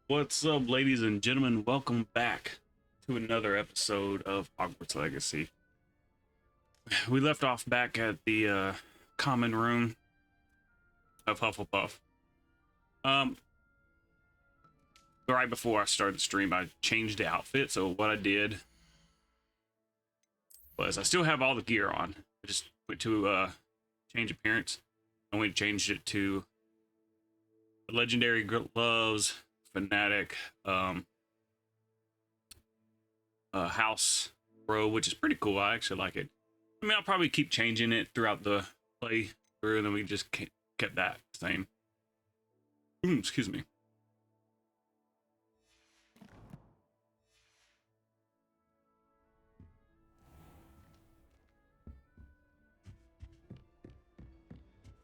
What's up, ladies and gentlemen? Welcome back to another episode of Hogwarts Legacy. We left off back at the common room of HufflePuff. Right before I started the stream, I changed the outfit. So what I did was I still have all the gear on. I just went to change appearance, and we changed it to the legendary gloves, fanatic, house robe, which is pretty cool. I actually like it. I mean, I'll probably keep changing it throughout the play through, and then we just kept that same. Excuse me.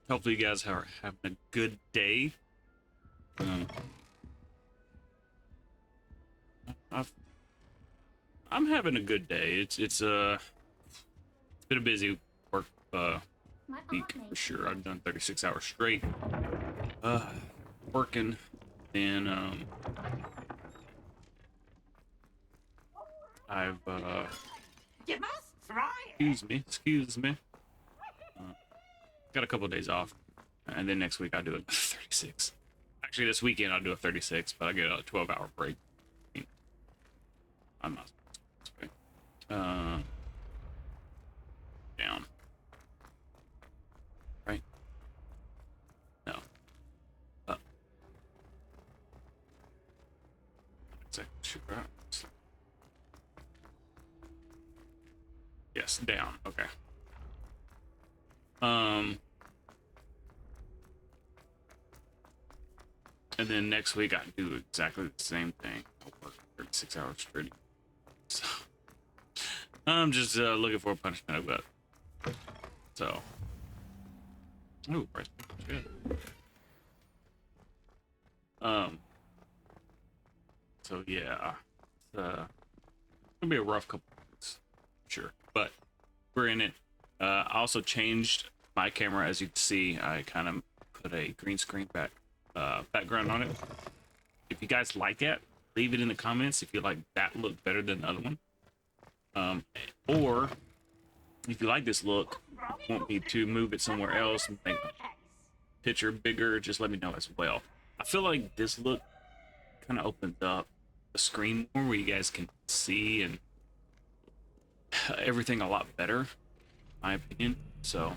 Hopefully you guys are having a good day. I'm having a good day. It's been a busy work week for sure. I've done 36 hours straight working. Then I've You must try it. excuse me. Got a couple of days off, and then next week I'll do a 36. Actually, this weekend I'll do a 36, but I get a 12-hour break. I'm not down. Right? No. Up. Yes, down. Okay. And then next week I do exactly the same thing. I'll work 36 hours straight. So I'm just looking for a punishment I've got. So, ooh, price good. So yeah, it's gonna be a rough couple months, sure, but we're in it. I also changed my camera, as you can see. I kind of put a green screen background on it. If you guys like it, leave it in the comments if you like that look better than the other one. Or if you like this look, want me to move it somewhere else and make the picture bigger, just let me know as well. I feel like this look kind of opens up the screen more, where you guys can see and everything a lot better, in my opinion. So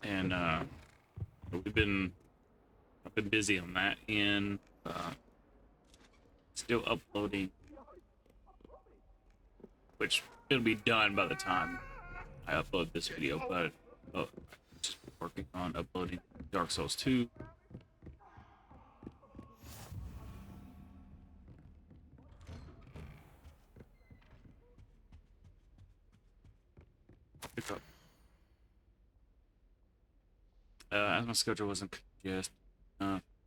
and I've been busy on that, and still uploading, which it'll be done by the time I upload this video, but just working on uploading Dark Souls 2. Pick up. As my schedule wasn't just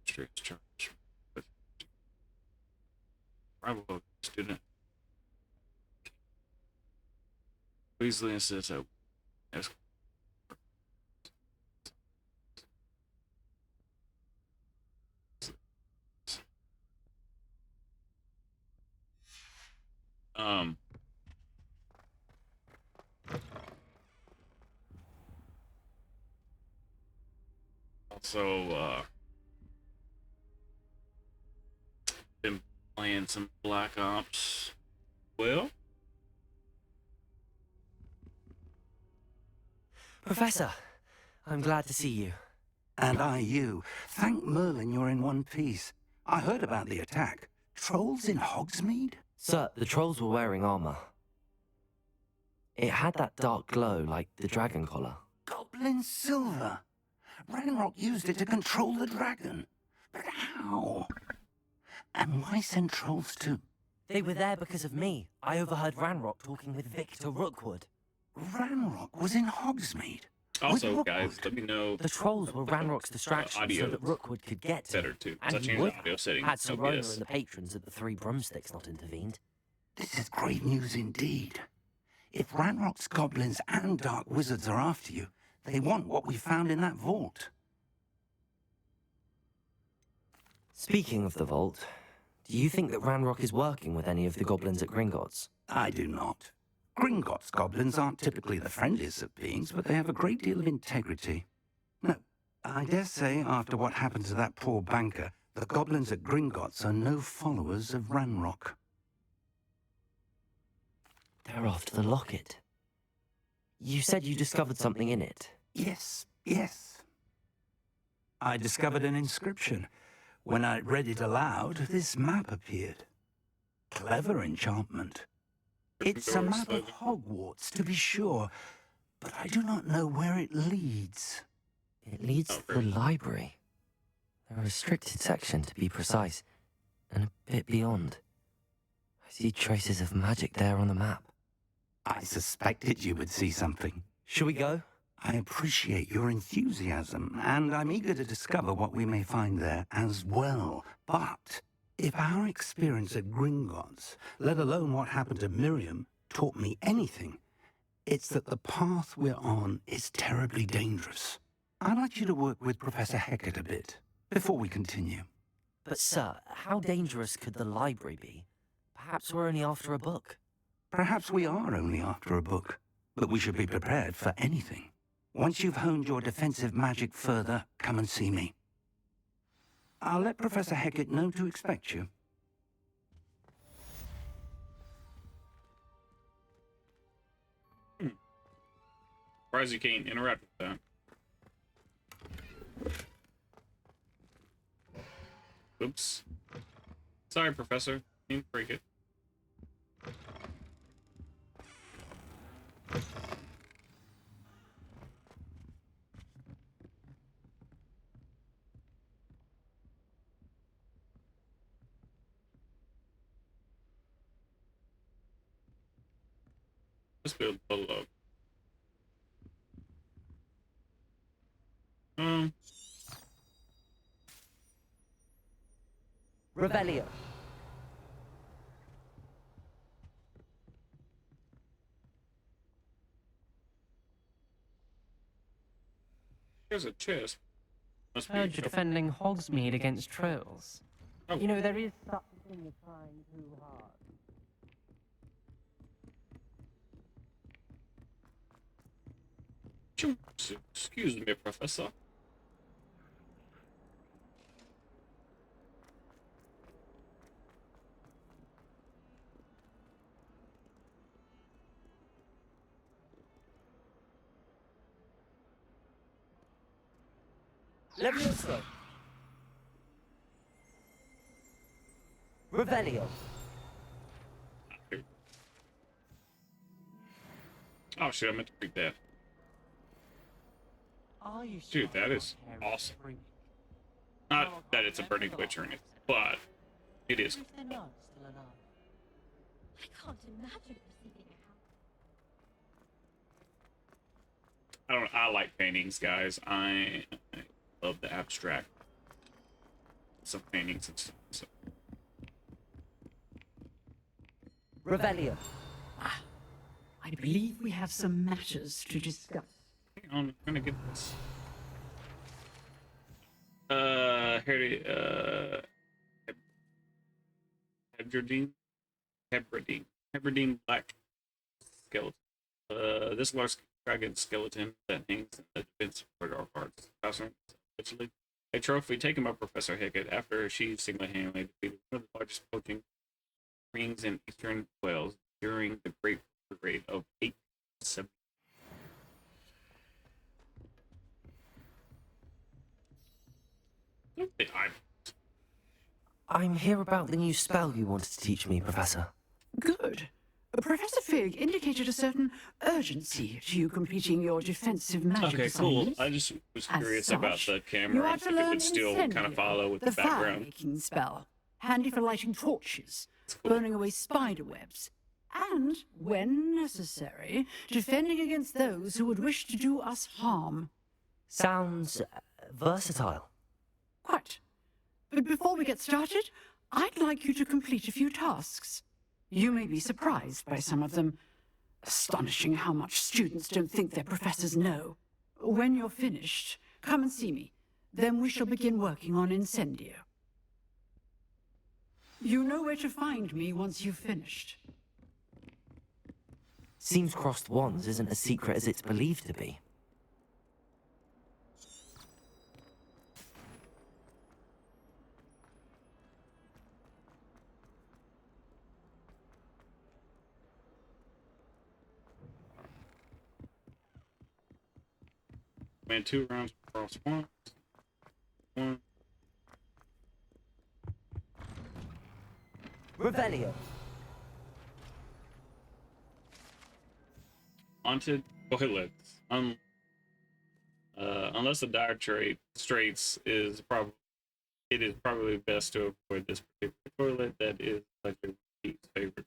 straight charge, but rival student easily insists that as also been playing some Black Ops. Well, Professor, I'm glad to see you. And I you. Thank Merlin you're in one piece. I heard about the attack. Trolls in Hogsmeade? Sir, the trolls were wearing armor. It had that dark glow like the dragon collar. Goblin silver. Ranrock used it to control the dragon. But how? And why send trolls too? They were there because of me. I overheard Ranrock talking with Victor Rookwood. Ranrock was in Hogsmeade. also, guys, let me know The trolls were Ranrock's distraction audio so that Rookwood could get to better him. too. And I he changed would the audio settings. had Serona OBS. and the patrons at the Three Broomsticks not intervened. This is grave news indeed. If Ranrock's goblins and dark wizards are after you, they want what we found in that vault. Speaking of the vault, do you think that Ranrock is working with any of the goblins at Gringotts? I do not. Gringotts goblins aren't typically the friendliest of beings, but they have a great deal of integrity. No, I dare say after what happened to that poor banker, the goblins at Gringotts are no followers of Ranrock. They're after the locket. You said you discovered something in it. Yes. I discovered an inscription. When I read it aloud, this map appeared. Clever enchantment. It's a map of Hogwarts, to be sure, but I do not know where it leads. It leads to the library. A restricted section, to be precise, and a bit beyond. I see traces of magic there on the map. I suspected you would see something. Shall we go? I appreciate your enthusiasm, and I'm eager to discover what we may find there as well. But if our experience at Gringotts, let alone what happened to Miriam, taught me anything, it's that the path we're on is terribly dangerous. I'd like you to work with Professor Hecat a bit before we continue. But sir, how dangerous could the library be? Perhaps we're only after a book. Perhaps we are only after a book, but we should be prepared for anything. Once you've honed your defensive magic further, come and see me. I'll let Professor Hecat know to expect you. Surprised you can't interact with that. Oops. Sorry, Professor. Didn't break it. Let's build a little up. Revelio. Here's a chest. Must Heard you're defending Hogsmeade against trolls. Oh. You know, there is such a thing as trying too hard. Excuse me, Professor. Levioso. Revelio. Oh shit, I meant to read that. Are you Dude, that is awesome. Not that it's a burning witch or anything, but it is. If they're not still alive. I can't imagine receiving a I like paintings, guys. I love the abstract. Some paintings and stuff. So. Revelio. I believe we have some matters to discuss. Hang on, I'm gonna get this. Hebradine black skeleton. This large dragon skeleton that hangs in the defense of our hearts. Essentially, a trophy taken by Professor Hecat after she single-handedly defeated one of the largest poaching rings in eastern Wales during the Great Raid of 870. I'm here about the new spell you wanted to teach me, Professor. Good. Professor Fig indicated a certain urgency to you completing your defensive magic Okay, cool. assignments. I just was As curious about such, the You camera are and to if it learn would still kind of Incendio, follow with the background. fire-making spell, handy for lighting torches, Cool. burning away spider webs, and, when necessary, defending against those who would wish to do us harm. Sounds versatile. Quite. But before we get started, I'd like you to complete a few tasks. You may be surprised by some of them. Astonishing how much students don't think their professors know. When you're finished, come and see me. Then we shall begin working on Incendio. You know where to find me once you've finished. Seems crossed wands isn't as secret as it's believed to be. Man, 2 rounds across one. Revelio. Haunted toilets. Unless the dire straits is probably best to avoid this particular toilet. That is likely his favorite drink.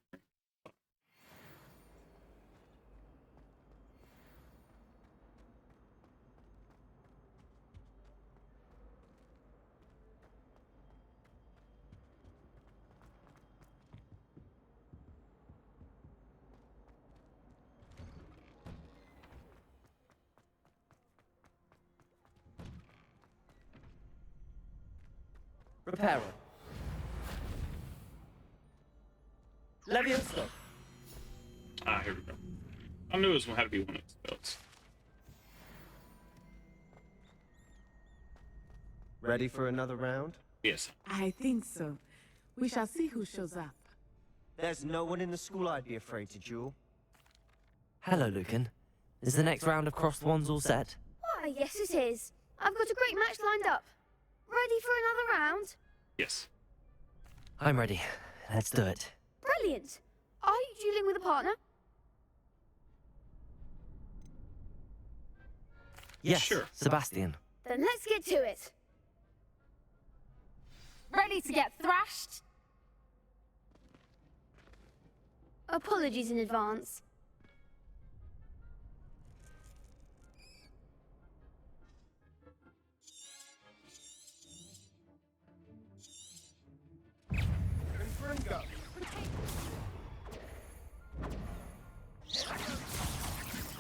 Reparo. Levioso. Ah, here we go. I knew it was had to be one of the spells. Ready for another round? Yes. I think so. We shall see who shows up. There's no one in the school I'd be afraid to duel. Hello, Lucan. Is the next round of crossed wands all set? Why, yes it is. I've got a great match lined up. Ready for another round? Yes. I'm ready. Let's do it. Brilliant. Are you dueling with a partner? Yes, Sure. Sebastian. Then let's get to it. Ready to get thrashed? Apologies in advance.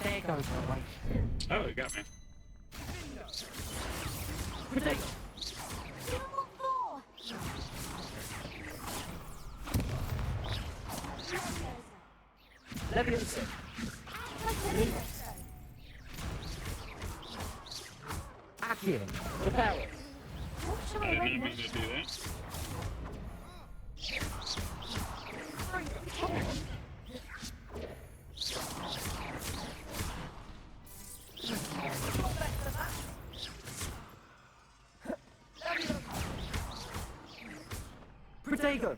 There goes my way. Oh, it got me. Levioso. Accio. Reparo. I did not mean to do that. Protego.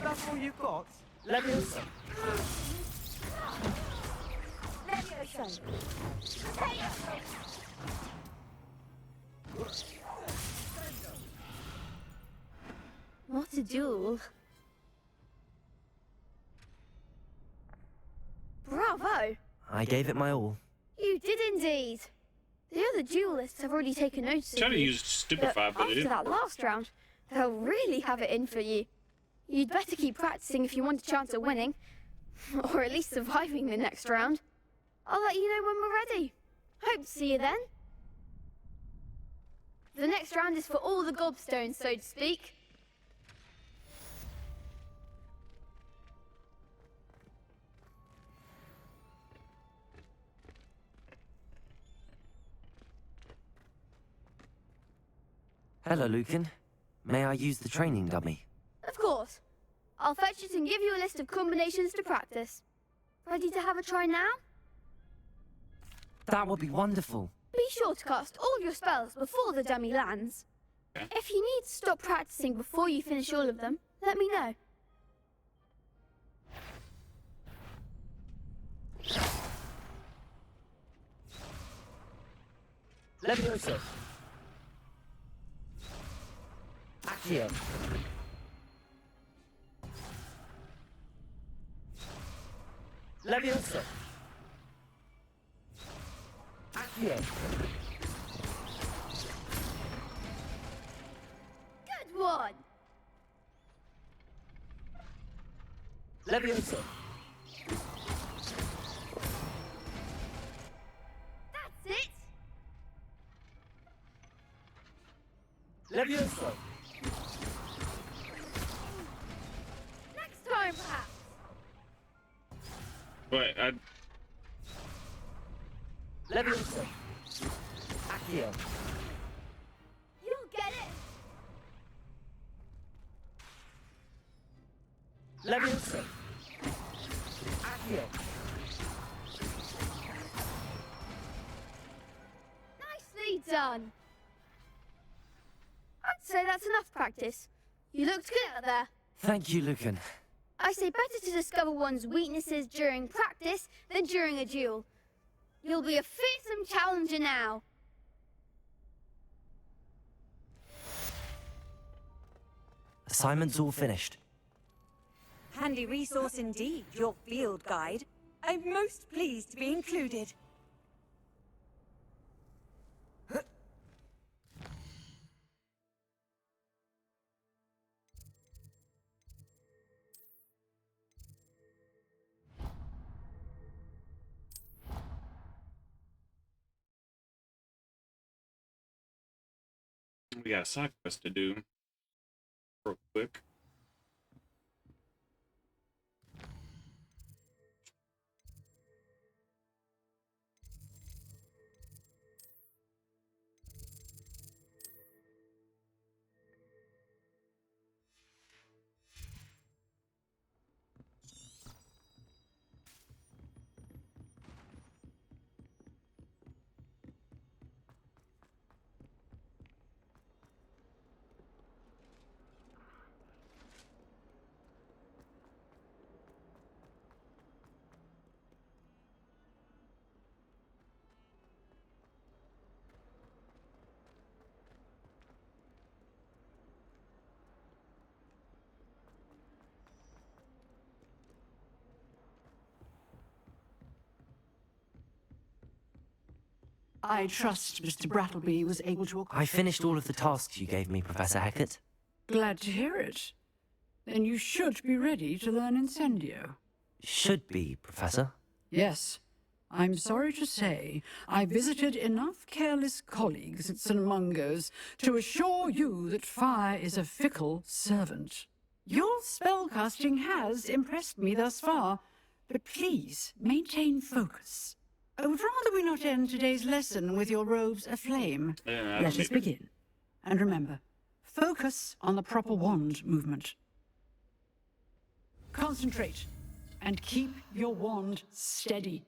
That's all you got? Levioso. What a duel. Bravo! I gave it my all. You did indeed. The other duelists have already taken notice Tried of to you. use Stupefy, but it after didn't. that last round, they'll really have it in for you. You'd better keep practicing if you want a chance at winning. Or at least surviving the next round. I'll let you know when we're ready. Hope to see you then. The next round is for all the gobstones, so to speak. Hello, Lucan. May I use the training dummy? Of course. I'll fetch it and give you a list of combinations to practice. Ready to have a try now? That would be wonderful. Be sure to cast all your spells before the dummy lands. Okay. If you need to stop practicing before you finish all of them, let me know. Levioso. Accio. Levioso. Accio. Accio. Good one! Levioso. That's it! Levioso. Next time, perhaps! But I Levioso. Accio. You'll get it! Levioso. Accio. Nicely done! I'd say that's enough practice. You looked good out there. Thank you, Lucan. I say better to discover one's weaknesses during practice than during a duel. You'll be a fearsome challenger now. Assignment's all finished. Handy resource indeed, your field guide. I'm most pleased to be included. we got a side quest to do real quick. I trust Mr. Brattleby was able to... I finished all of the tasks you gave me, Professor Hackett. Glad to hear it. Then you should be ready to learn Incendio. Should be, Professor. Yes. I'm sorry to say, I visited enough careless colleagues at St. Mungo's to assure you that fire is a fickle servant. Your spellcasting has impressed me thus far, but please maintain focus. I would rather we not end today's lesson with your robes aflame. Let us begin. And remember, focus on the proper wand movement. Concentrate, and keep your wand steady.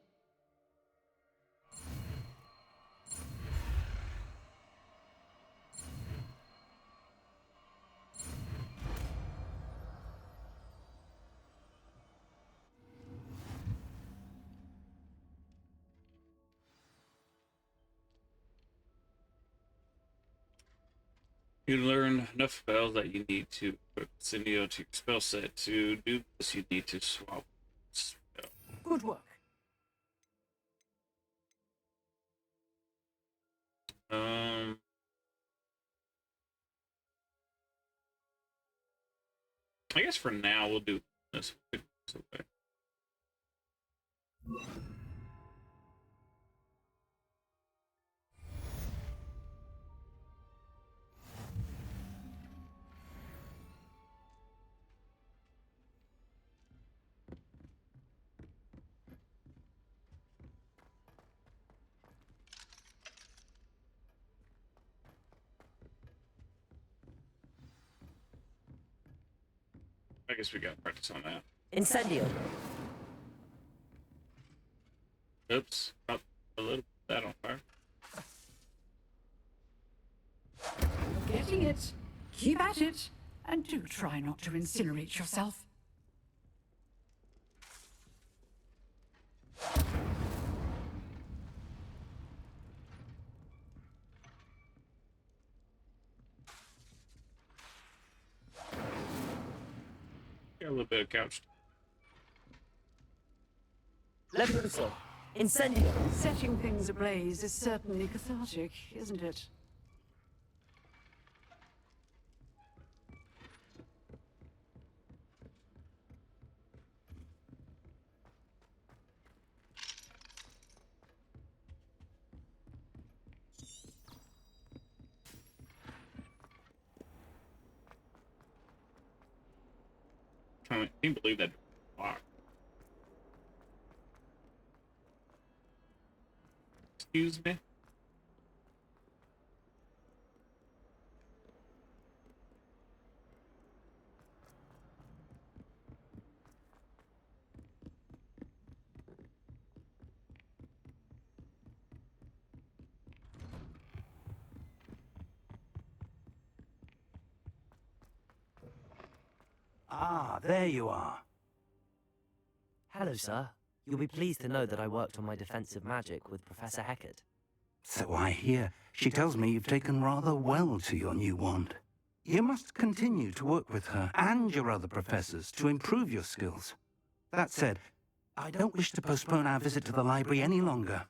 You learn enough spells that you need to put Cindio to your spell set. To do this, you need to swap spell. Good work. I guess for now we'll do this. Okay. I guess we got practice on that. Incendio. Oops, got a little bit of that on fire. Getting it. Keep at it. And do try not to incinerate yourself. Got a little bit of couch. Levioso. Incendiary. Setting things ablaze is certainly cathartic, isn't it? I can't believe that locked. Excuse me. Ah, there you are. Hello, sir. You'll be pleased to know that I worked on my defensive magic with Professor Heckert. So I hear. She tells me you've taken rather well to your new wand. You must continue to work with her and your other professors to improve your skills. That said, I don't wish to postpone our visit to the library any longer.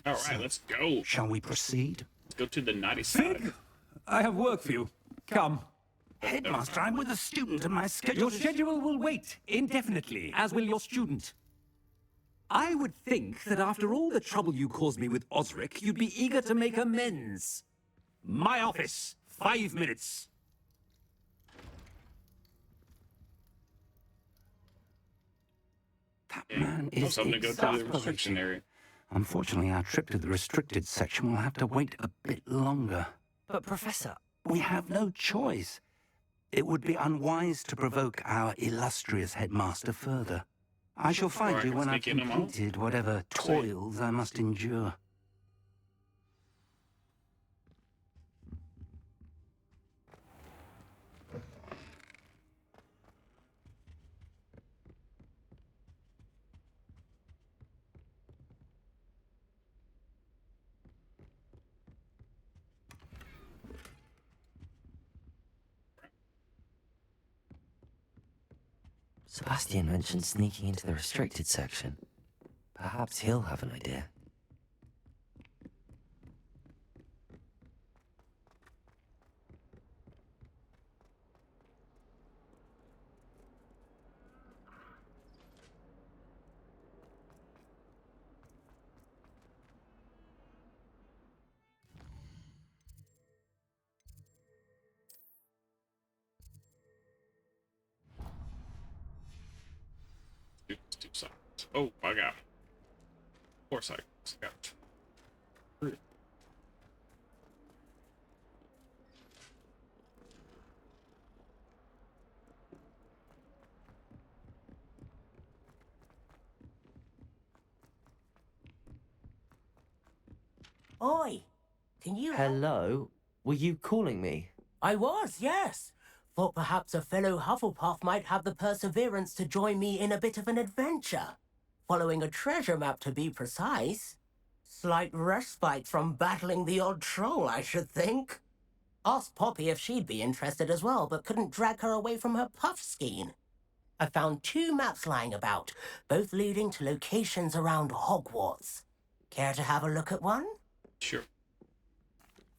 All right, let's go. Shall we proceed? Let's go to the naughty side. Fig, I have work for you. Come. Headmaster, I'm with a student and my schedule Your schedule will wait indefinitely, as will your student. I would think that after all the trouble you caused me with Osric, you'd be eager to make amends. My office, 5 minutes. That man is something to go to the exasperating. restriction area. Unfortunately, our trip to the restricted section will have to wait a bit longer. But, Professor, We have no choice. It would be unwise to provoke our illustrious headmaster further. I shall find Or I you can when I've sneak in them all. completed whatever toils I must endure. Sebastian mentioned sneaking into the restricted section. Perhaps he'll have an idea. Let's do something. Oh, I got. Of course, I got. Oi, can you help? Hello? Were you calling me? I was, yes. Thought perhaps a fellow Hufflepuff might have the perseverance to join me in a bit of an adventure. Following a treasure map, to be precise. Slight respite from battling the odd troll, I should think. Asked Poppy if she'd be interested as well, but couldn't drag her away from her puff skein. I found 2 maps lying about, both leading to locations around Hogwarts. Care to have a look at one? Sure.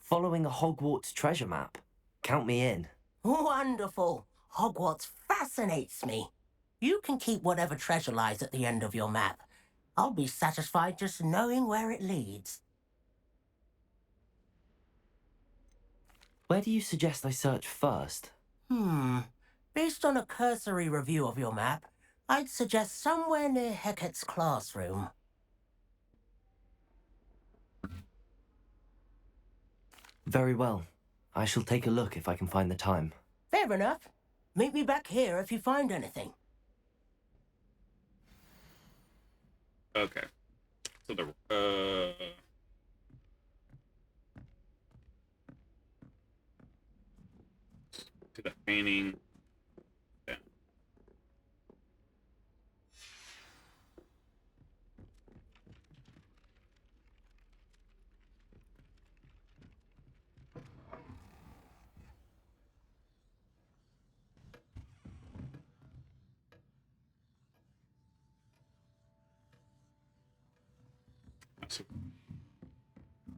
Following a Hogwarts treasure map. Count me in. Wonderful. Hogwarts fascinates me. You can keep whatever treasure lies at the end of your map. I'll be satisfied just knowing where it leads. Where do you suggest I search first? Based on a cursory review of your map, I'd suggest somewhere near Hecat's classroom. Very well. I shall take a look if I can find the time. Fair enough. Meet me back here if you find anything. Okay. So the to the painting. Yeah. So,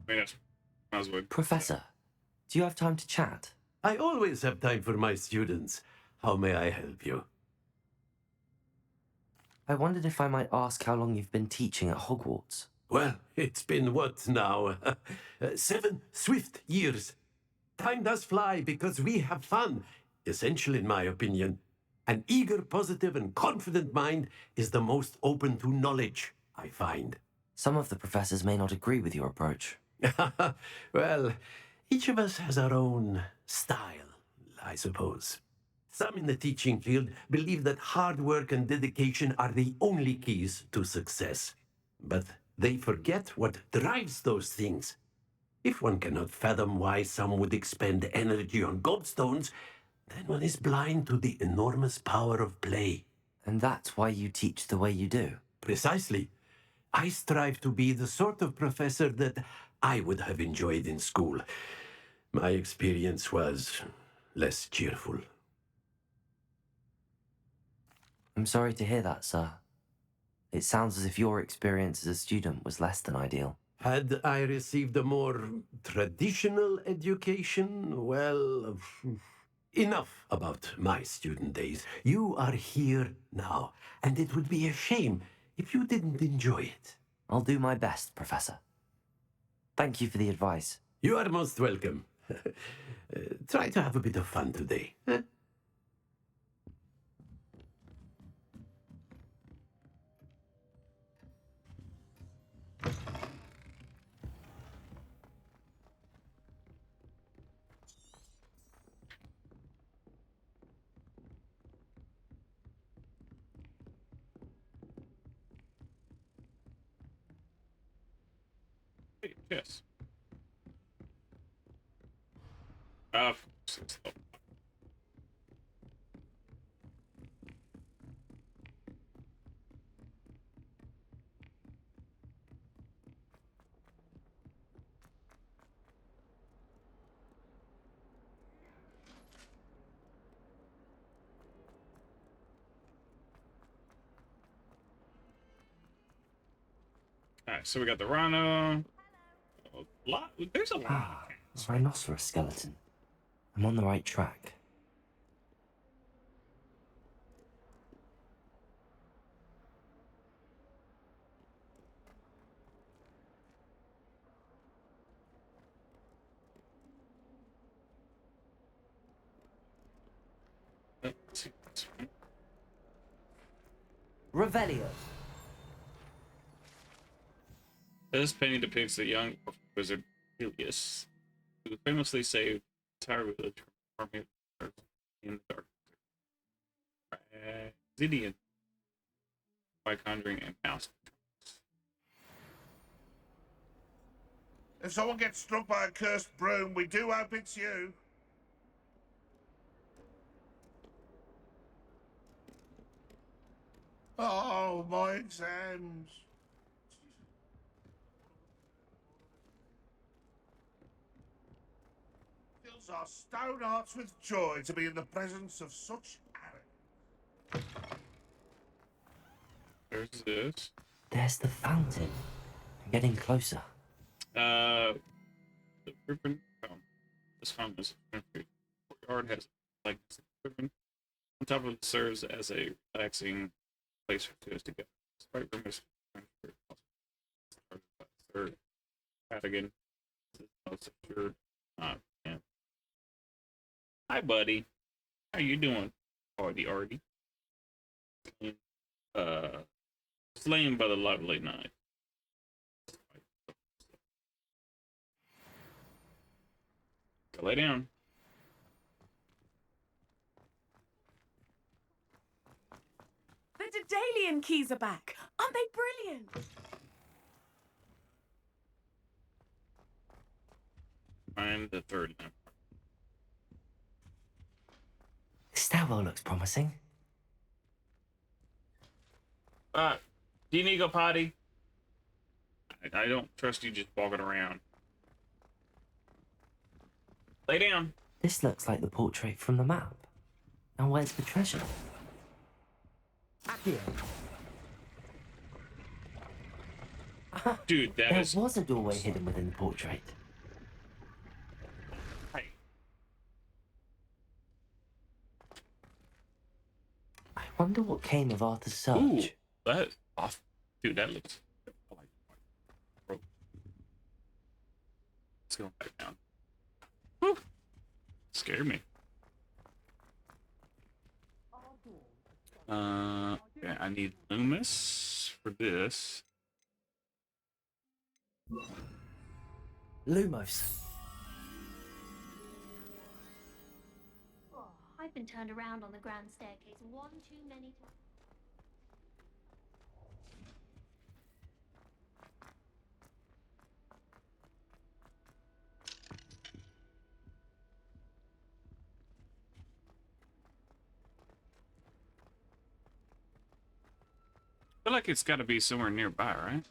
I mean, might as well. Professor, do you have time to chat? I always have time for my students. How may I help you? I wondered if I might ask how long you've been teaching at Hogwarts. Well, it's been what now? 7 swift years. Time does fly because we have fun. Essential in my opinion. An eager, positive, and confident mind is the most open to knowledge, I find. Some of the professors may not agree with your approach. Well, each of us has our own style, I suppose. Some in the teaching field believe that hard work and dedication are the only keys to success. But they forget what drives those things. If one cannot fathom why some would expend energy on gobstones, then one is blind to the enormous power of play. And that's why you teach the way you do? Precisely. I strive to be the sort of professor that I would have enjoyed in school. My experience was less cheerful. I'm sorry to hear that, sir. It sounds as if your experience as a student was less than ideal. Had I received a more traditional education, well, enough about my student days. You are here now, and it would be a shame if you didn't enjoy it. I'll do my best, Professor. Thank you for the advice. You are most welcome. Try to have a bit of fun today. Huh? Yes. Since the Alright, so we got the rhino. There's a lot. Ah, a rhinoceros skeleton. I'm on the right track. Revelio. This painting depicts the young wizard Helios, who famously saved the entire village from army in the dark. Zidian by conjuring a mouse. If someone gets struck by a cursed broom, we do hope it's you. Oh, my exams. Fills our stone hearts with joy to be in the presence of such arrogance. There's this. There's the fountain. I'm getting closer. The ribbon fountain. This fountain is a courtyard, has like ribbon. On top of it serves as a relaxing place for tourists to go. Sprite room is started by Sir Radigan. This is most secure. Yeah. Hi, buddy. How you doing, Artie? Slain by the lovely night. Go lay down. The Daedalian keys are back. Aren't they brilliant? Find the third lamp. The stairwell looks promising. Do you need to go potty? I don't trust you just walking around. Lay down. This looks like the portrait from the map. Now where's the treasure? Here. Dude, that There is... was a doorway hidden within the portrait. Right. I wonder what came of Arthur's search. Ooh, that off. Dude, that looks... I like it. Let's go back down. Whew. Scared me. Okay, I need Loomis for this. Lumos. Oh, I've been turned around on the grand staircase one too many times. I feel like it's got to be somewhere nearby, right?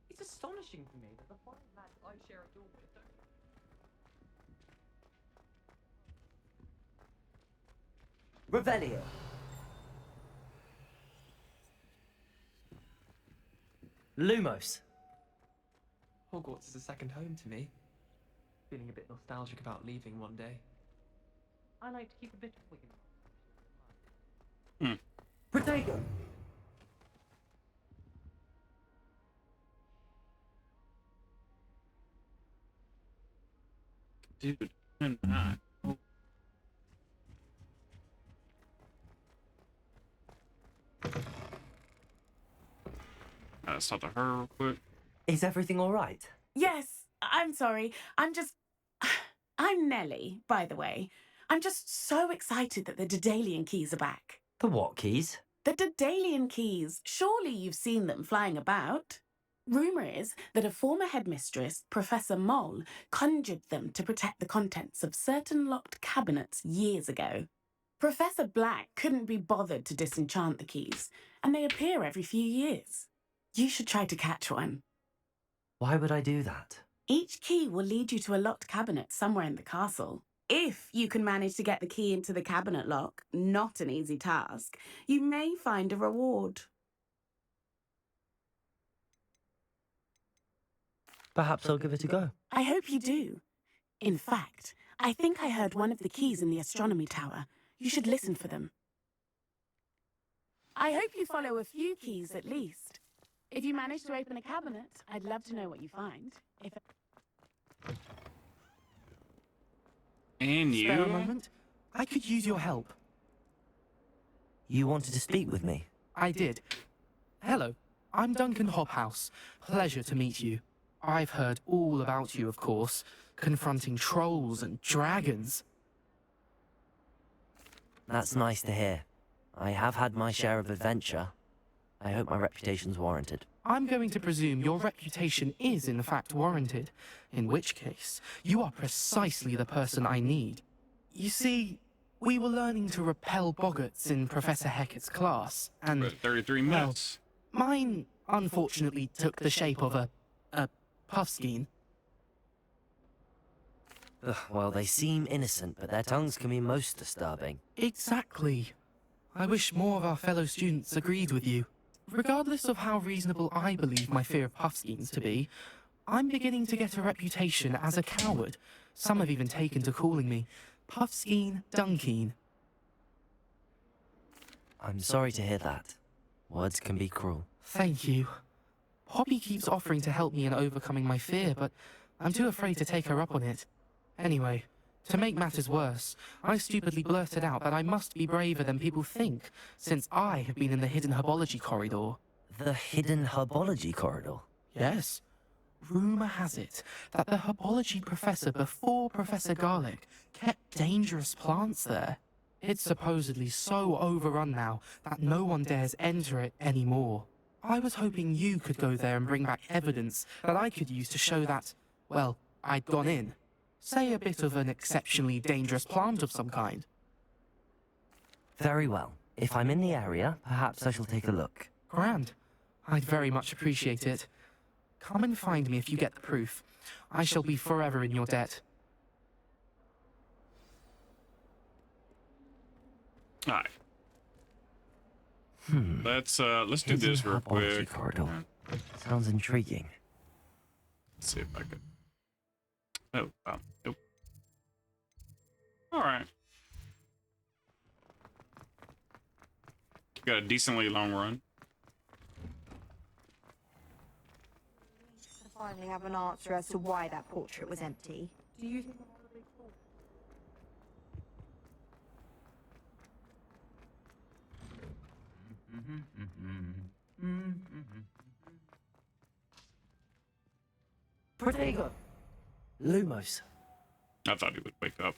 It's astonishing to me that the five lads I share a door with don't. Revelio. Lumos. Hogwarts is a second home to me. Feeling a bit nostalgic about leaving one day. I like to keep a bit of Wigan. Protego. Dude, I'm not. Oh. Let's talk to her real quick. Is everything all right? Yes, I'm sorry. I'm Nellie, by the way. I'm just so excited that the Daedalian keys are back. The what keys? The Daedalian keys. Surely you've seen them flying about. Rumour is that a former headmistress, Professor Moll, conjured them to protect the contents of certain locked cabinets years ago. Professor Black couldn't be bothered to disenchant the keys, and they appear every few years. You should try to catch one. Why would I do that? Each key will lead you to a locked cabinet somewhere in the castle. If you can manage to get the key into the cabinet lock, not an easy task, you may find a reward. Perhaps I'll give it a go. I hope you do. In fact, I think I heard one of the keys in the astronomy tower. You should listen for them. I hope you follow a few keys at least. If you manage to open a cabinet, I'd love to know what you find. And you? Spare a moment? I could use your help. You wanted to speak with me? I did. Hello, I'm Duncan Hobhouse. Pleasure to meet you. I've heard all about you, of course, confronting trolls and dragons. That's nice to hear. I have had my share of adventure. I hope my reputation's warranted. I'm going to presume your reputation is in fact warranted, in which case, you are precisely the person I need. You see, we were learning to repel boggarts in Professor Hecat's class, and... 33 minutes. Well, mine, unfortunately, took the shape of a puffskein. Well, they seem innocent, but their tongues can be most disturbing. Exactly. I wish more of our fellow students agreed with you. Regardless of how reasonable I believe my fear of puffskeins to be, I'm beginning to get a reputation as a coward. Some have even taken to calling me Puffskein Dunkeen. I'm sorry to hear that. Words can be cruel. Thank you. Poppy keeps offering to help me in overcoming my fear, but I'm too afraid to take her up on it. Anyway, to make matters worse, I stupidly blurted out that I must be braver than people think, since I have been in the hidden herbology corridor. The hidden herbology corridor? Yes. Rumour has it that the herbology professor before Professor Garlick kept dangerous plants there. It's supposedly so overrun now that no one dares enter it anymore. I was hoping you could go there and bring back evidence that I could use to show that, well, I'd gone in. Say a bit of an exceptionally dangerous plant of some kind. Very well. If I'm in the area, perhaps I shall take a look. Grand. I'd very much appreciate it. Come and find me if you get the proof. I shall be forever in your debt. Alright. Let's do Hidden this real herbology quick. corridor. Sounds intriguing. Let's see if I can. Oh, wow. Nope. All right. Got a decently long run. To finally have an answer as to why that portrait was empty. Do you think Protego! Lumos. I thought he would wake up.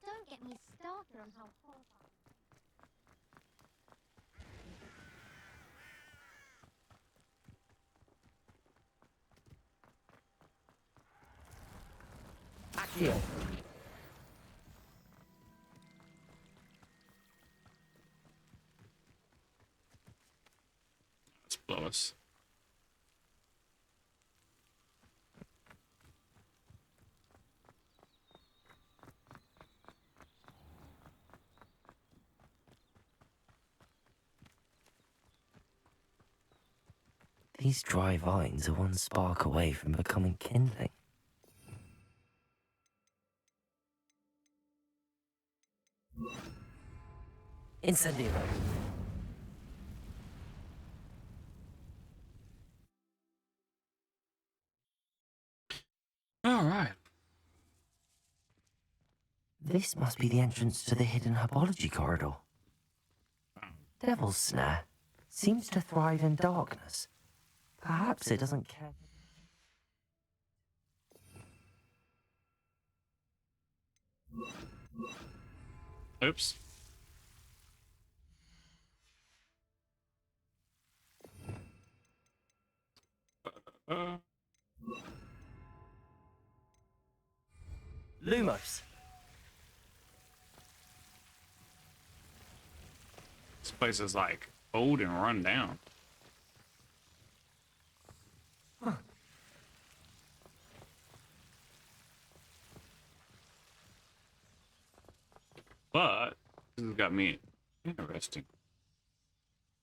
Don't get me started on how horrifying. Accio. Let's blow us. These dry vines are one spark away from becoming kindling. Incendio. All right. This must be the entrance to the hidden herbology corridor. Devil's Snare seems to thrive in darkness. Perhaps it doesn't care. Oops. Lumos. This place is like old and run down. But this has got me interesting.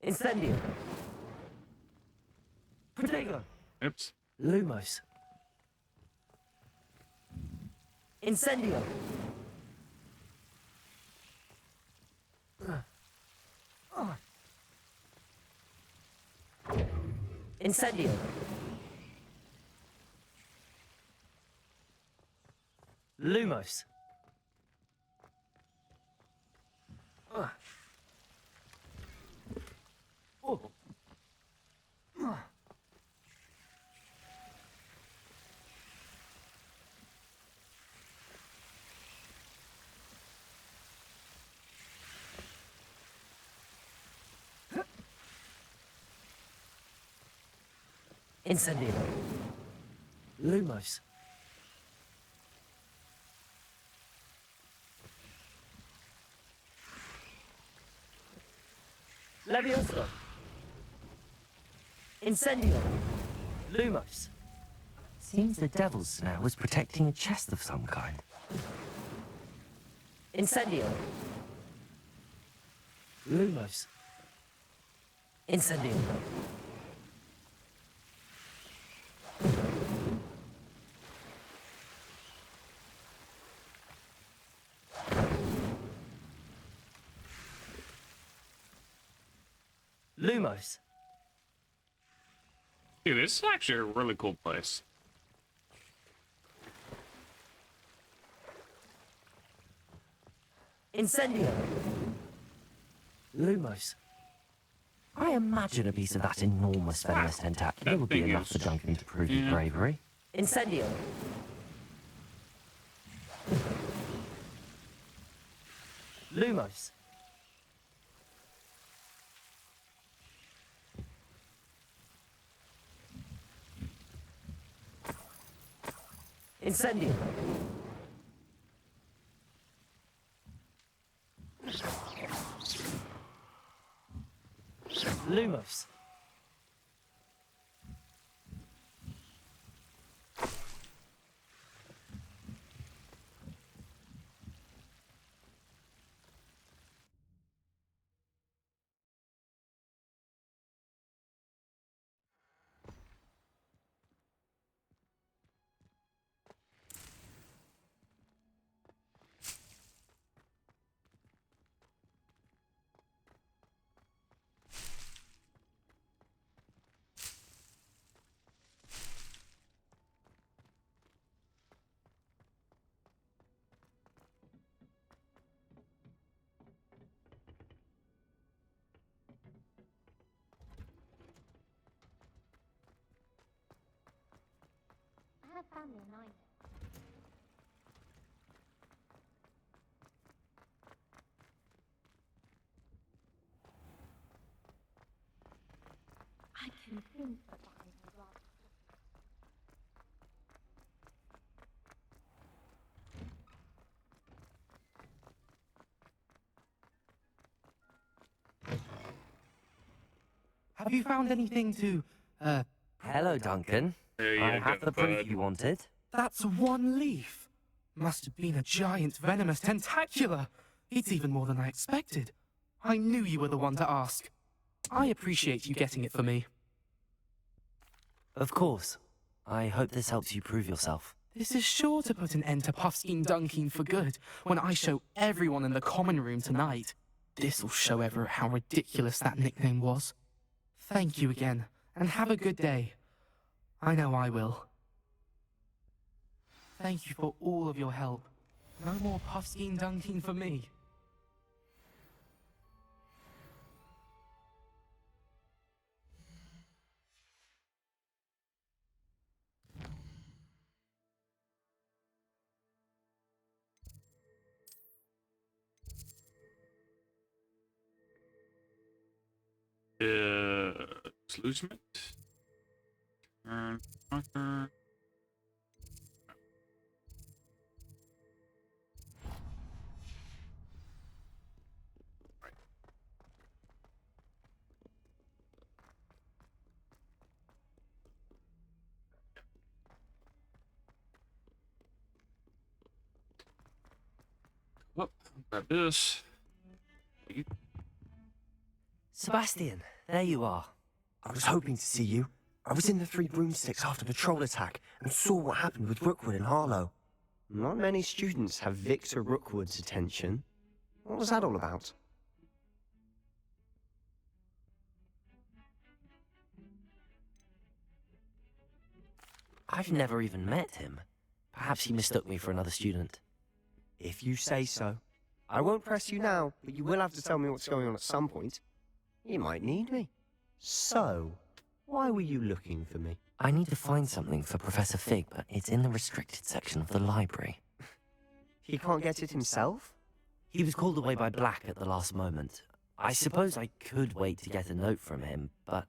Incendio. Protego. Oops. Lumos. Incendio. Incendio. Lumos. Oh. Incendio. Lumos. Leviosa. Incendio. Lumos. Seems the Devil's Snare was protecting a chest of some kind. Incendio. Lumos. Incendio. Lumos. Dude, this is actually a really cool place. Incendio. Lumos. I imagine a piece of that enormous venomous tentacular would be enough for Duncan to prove his bravery. Incendio. Lumos. Incendio. Lumos. family and I know. I can think that behind her rather. Have you found anything to, Hello, Duncan. There I you have go, the proof bud. you wanted. That's one leaf. Must have been a giant venomous tentacula. It's even more than I expected. I knew you were the one to ask. I appreciate you getting it for me. Of course. I hope this helps you prove yourself. This is sure to put an end to Puffskein Dunking for good when I show everyone in the common room tonight. This'll show Everett how ridiculous that nickname was. Thank you again, and have a good day. I know I will. Thank you for all of your help. No more Puffskein Dunking for me. Disillusionment. Turn marker. Up, grab this. Sebastian, there you are. I was hoping to see you. I was in the Three Broomsticks after the troll attack and saw what happened with Rookwood and Harlow. Not many students have Victor Rookwood's attention. What was that all about? I've never even met him. Perhaps he mistook me for another student. If you say so. I won't press you now, but you will have to tell me what's going on at some point. You might need me. So, why were you looking for me? I need to find something for Professor Fig, but it's in the restricted section of the library. He can't get it himself? He was called away by Black at the last moment. I suppose I could wait to get a note from him, but...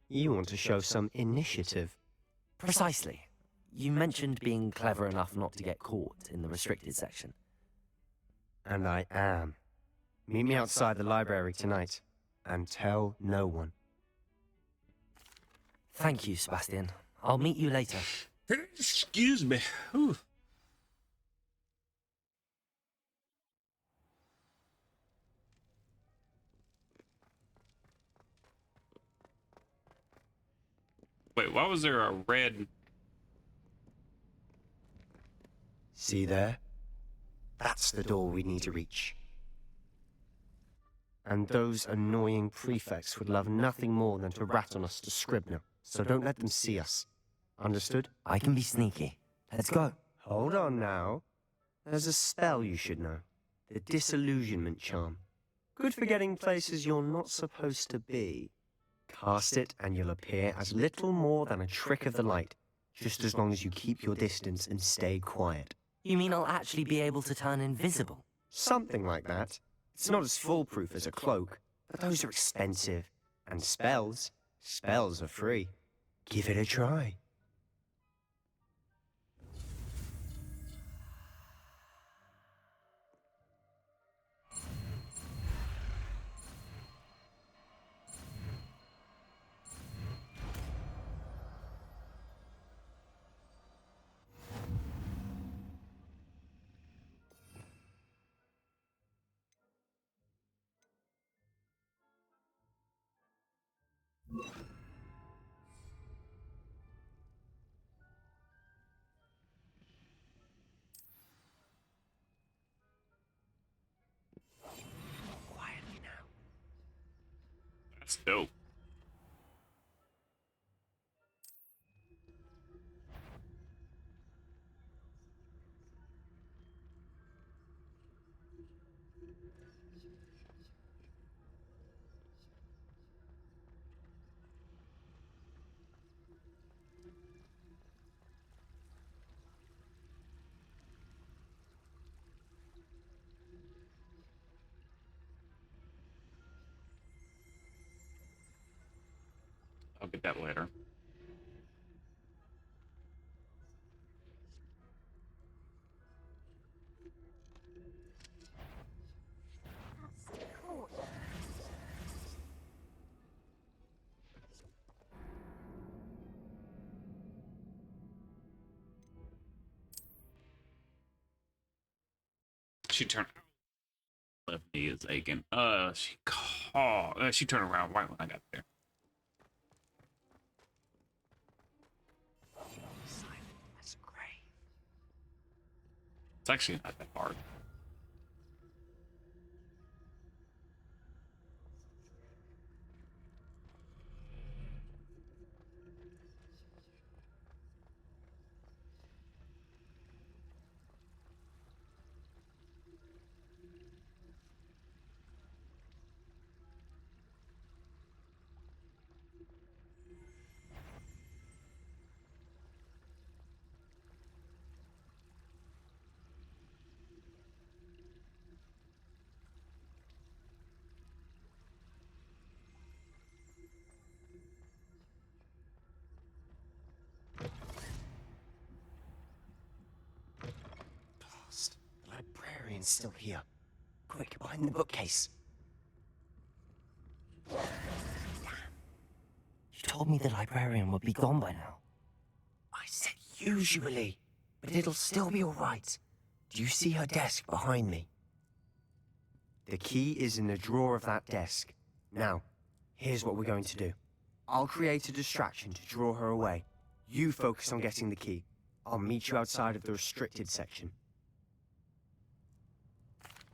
You want to show some initiative. Precisely. You mentioned being clever enough not to get caught in the restricted section. And I am. Meet me outside the library tonight, and tell no one. Thank you, Sebastian. I'll meet you later. Excuse me. Ooh. Wait, why was there a red... See there? That's the door we need to reach. And those annoying prefects would love nothing more than to rat on us to Scribner, so don't let them see us. Understood? I can be sneaky. Let's go. Hold on now. There's a spell you should know. The Disillusionment Charm. Good for getting places you're not supposed to be. Cast it and you'll appear as little more than a trick of the light, just as long as you keep your distance and stay quiet. You mean I'll actually be able to turn invisible? Something like that. It's not as foolproof as a cloak, but those are expensive. And spells are free. Give it a try. Quietly now. That's dope. I'll get that later. She turned. Left knee is aching. She turned around right when I got there. It's actually not that hard. The librarian's still here. Quick, behind the bookcase. You told me the librarian would be gone by now. I said usually, but it'll still be all right. Do you see her desk behind me? The key is in the drawer of that desk. Now, here's what we're going to do. I'll create a distraction to draw her away. You focus on getting the key. I'll meet you outside of the restricted section.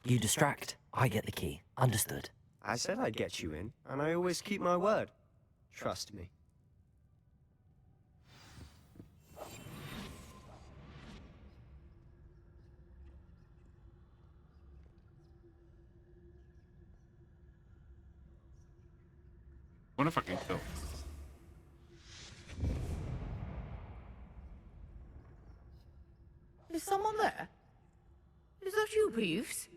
You distract, I get the key. Understood. I said I'd get you in, and I always keep my word. Trust me. What if I can kill? Is someone there? Is that you, Peeves?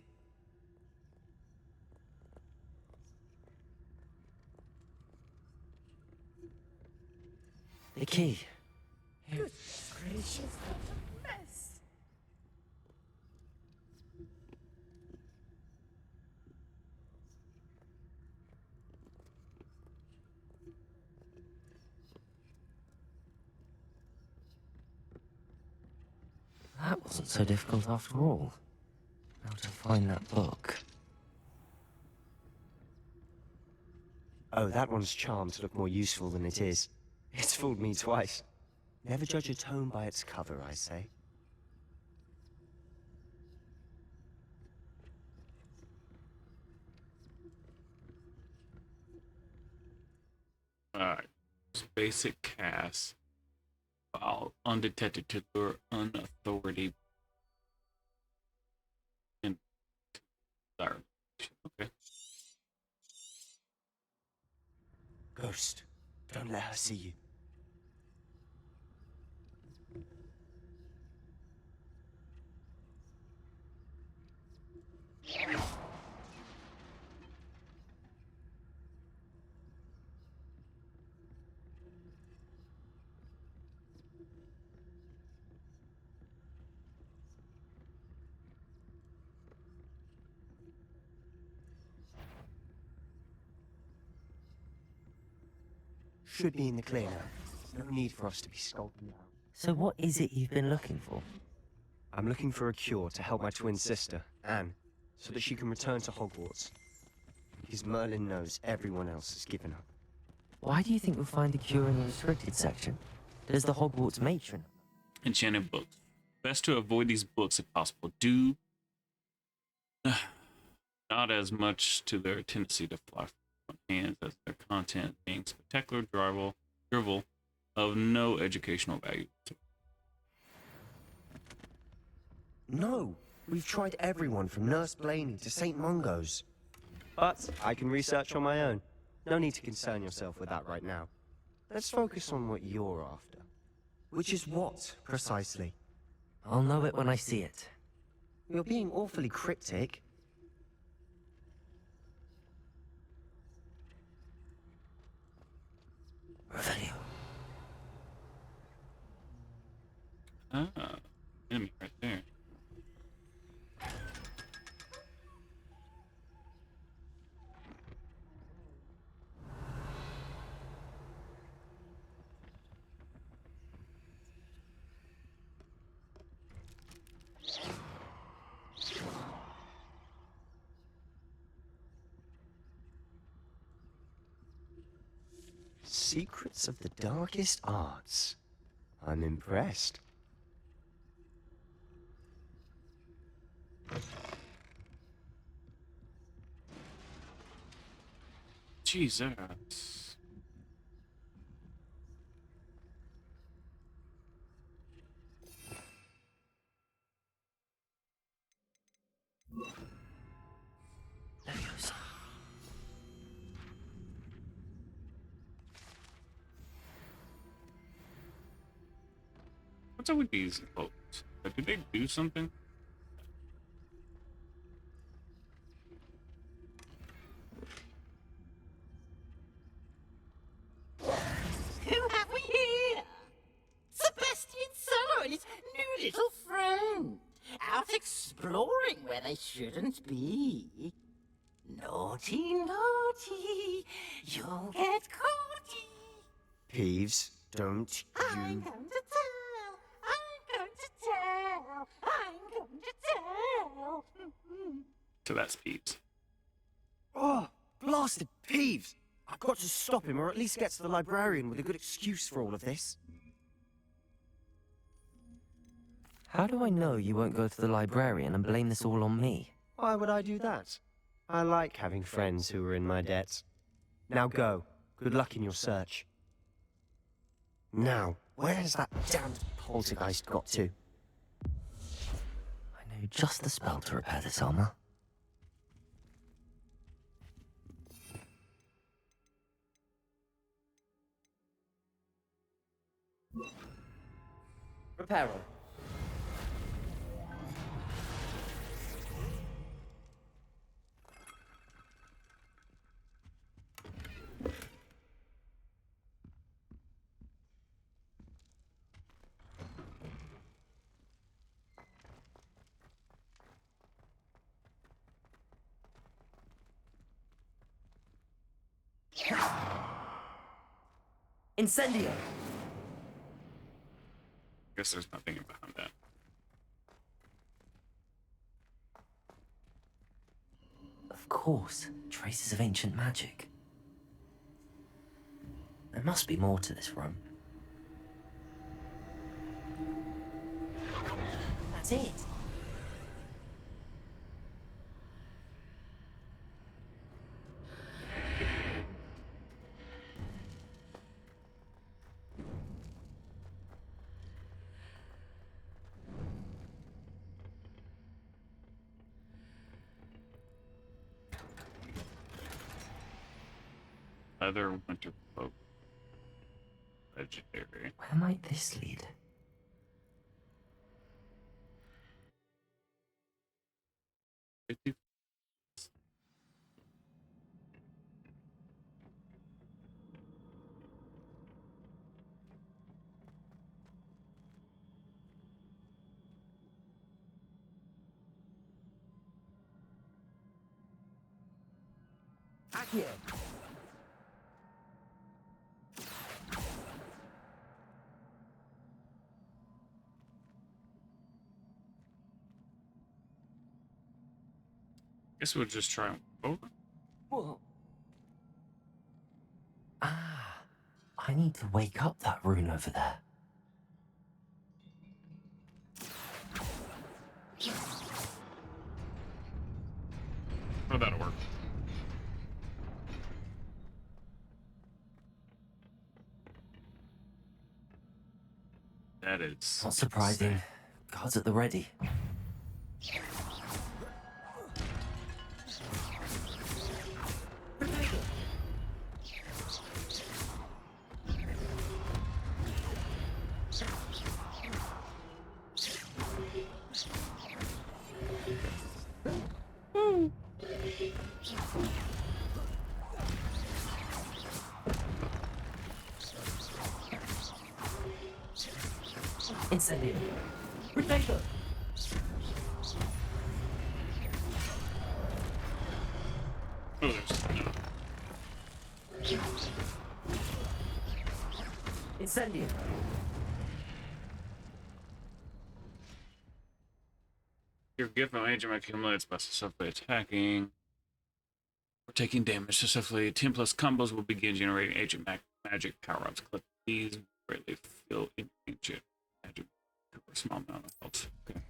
The key. Goodness gracious, what a mess. That wasn't so difficult after all. How to find that book. Oh, that one's charmed to look more useful than it is. It's fooled me twice. Never judge a tome by its cover, I say. Alright. Basic cast. File undetected to lure unauthority. And okay. Ghost, don't let her see you. Should be in the clear now. No need for us to be skulking around. So what is it you've been looking for? I'm looking for a cure to help my twin sister, Anne, so that she can return to Hogwarts. Because Merlin knows everyone else has given up. Why do you think we'll find the cure in the restricted section? Does the Hogwarts matron? Enchanted books. Best to avoid these books if possible. Do not as much to their tendency to fly from hands as their content being spectacular, drivel, of no educational value. No, we've tried everyone from Nurse Blaney to St. Mungo's. But I can research on my own. No need to concern yourself with that right now. Let's focus on what you're after. Which is what, precisely? I'll know it when I see it. You're being awfully cryptic. Revelio. Ah, enemy right there. Secrets of the darkest arts. I'm impressed. Jesus. What's up with these boats? Did they do something? Who have we here? Sebastian Cello and his new little friend. Out exploring where they shouldn't be. Naughty, naughty, you'll get caughty. Peeves, don't I'm you... going to tell, I'm going to tell, I'm going to tell. So that's Peeves. Oh, blasted Peeves! I've got to stop him, or at least get to the librarian with a good excuse for all of this. How do I know you won't go to the librarian and blame this all on me? Why would I do that? I like having friends who are in my debt. Now go. Good luck in your search. Now, where has that damned poltergeist got to? I know just the spell to repair this armor. Reparo. Incendio! Guess there's nothing behind that. Of course, traces of ancient magic. There must be more to this room. That's it. Leather winter cloak. Legendary. Where might this lead? Back here. Guess we'll just try over. Whoa. Ah, I need to wake up that rune over there. Oh, that'll work. That is Not surprising. Guards at the ready. Incendio. Potato! Oh, there's no. Incendio. Your gift no agent accumulates by successfully attacking or taking damage. Successfully 10 plus combos will begin generating agent magic power-ups. Click these greatly feel ancient magic cover a small amount of health. Okay.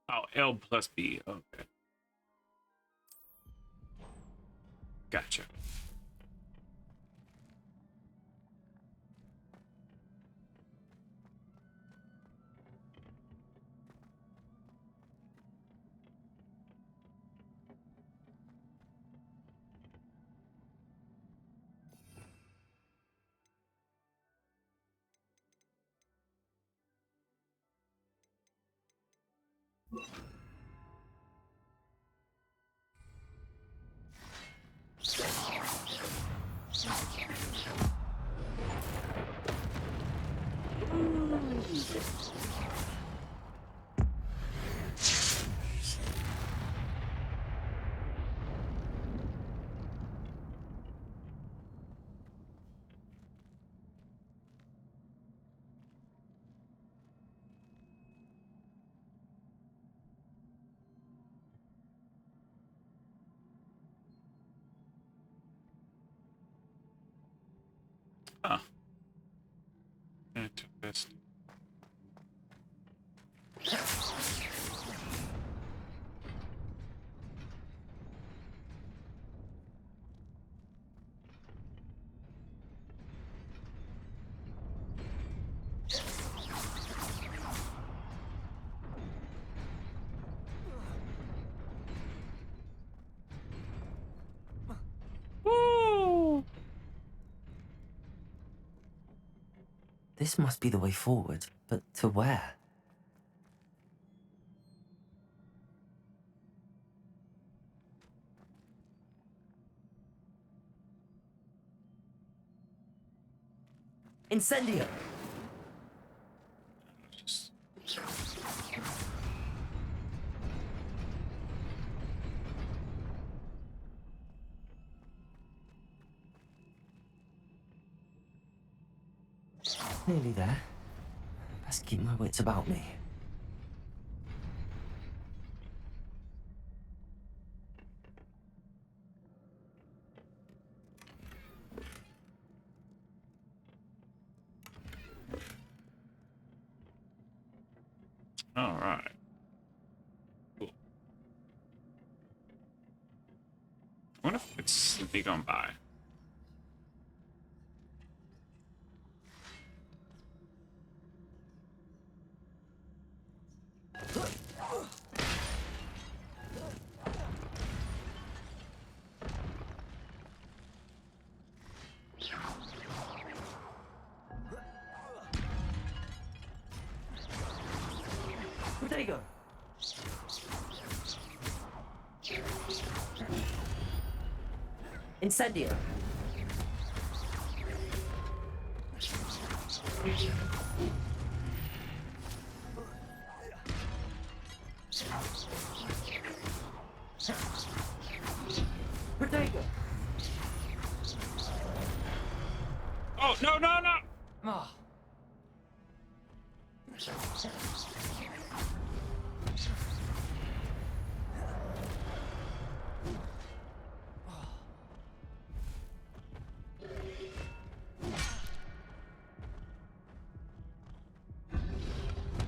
Oh, L plus B. Okay. Gotcha. Huh. Interesting. This must be the way forward, but to where? Incendio! Nearly there. Best keep my wits about me. All right. Cool. I wonder if it's sneak on by. Potato! Incendio! Potato! Oh, no, no, no! Oh.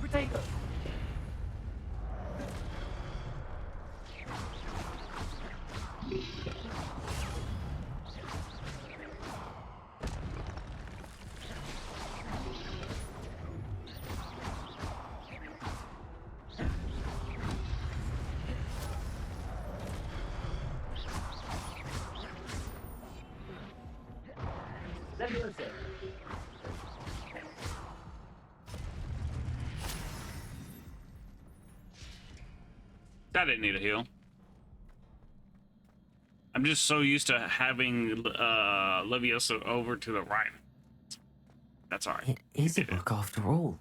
Potato! Let me listen. That didn't need a heal. I'm just so used to having Leviosa over to the right. That's all right. It is a book after all.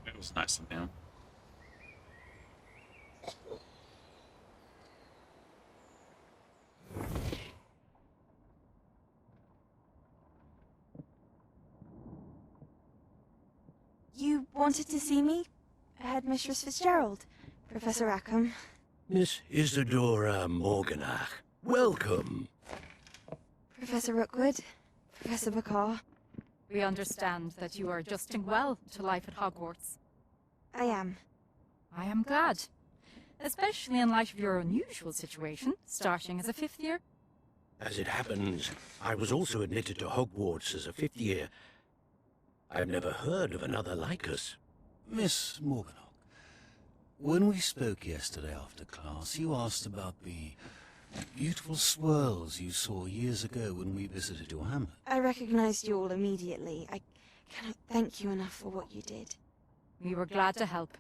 It was nice of him. You wanted to see me? Headmistress Fitzgerald, Professor Rackham. Miss Isadora Morganach, welcome. Professor Rookwood, Professor Bakar. We understand that you are adjusting well to life at Hogwarts. I am. I am glad. Especially in light of your unusual situation, starting as a 5th year. As it happens, I was also admitted to Hogwarts as a 5th year. I've never heard of another like us. Miss Morganach, when we spoke yesterday after class, you asked about the beautiful swirls you saw years ago when we visited your hamlet. I recognized you all immediately. I cannot thank you enough for what you did. We were glad to help.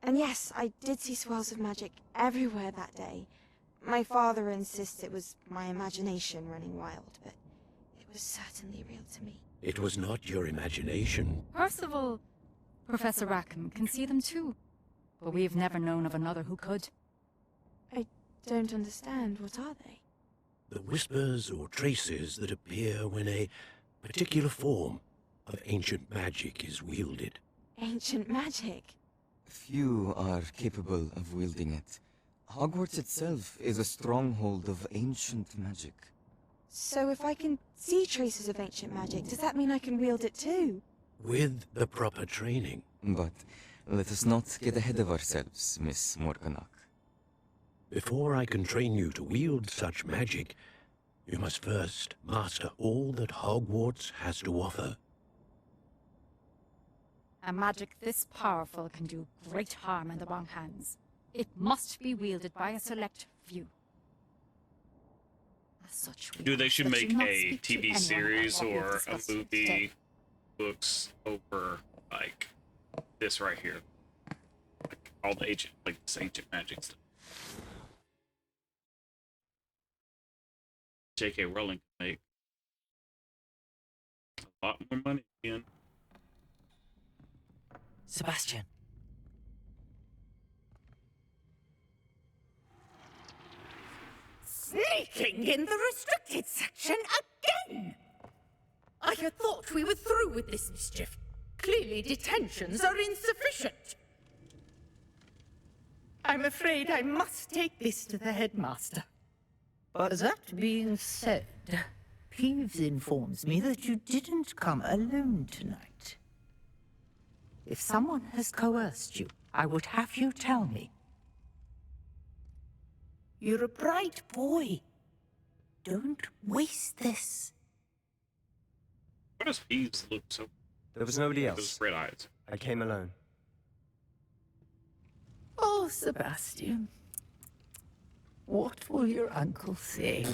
And yes, I did see swirls of magic everywhere that day. My father insists it was my imagination running wild, but it was certainly real to me. It was not your imagination. Percival, Professor Rackham can see them too, but we've never known of another who could. I don't understand. What are they? The whispers or traces that appear when a particular form of ancient magic is wielded. Ancient magic? Few are capable of wielding it. Hogwarts itself is a stronghold of ancient magic. So if I can see traces of ancient magic, does that mean I can wield it too? With the proper training. But let us not get ahead of ourselves, Miss Morganach. Before I can train you to wield such magic, you must first master all that Hogwarts has to offer. A magic this powerful can do great harm in the wrong hands. It must be wielded by a select few. As such, They should make not a speak to TV anyone series about what we've or a discussed here movie, today. books over like this right here, like all the ancient, like this ancient magic stuff. J.K. Rowling can make a lot more money again. Sebastian. Sneaking in the restricted section again! I had thought we were through with this mischief. Clearly detentions are insufficient. I'm afraid I must take this to the headmaster. But that being said, Peeves informs me that you didn't come alone tonight. If someone has coerced you, I would have you tell me. You're a bright boy. Don't waste this. Why does Peeves look so... There was nobody Those else. red eyes. I came alone. Oh, Sebastian. What will your uncle say?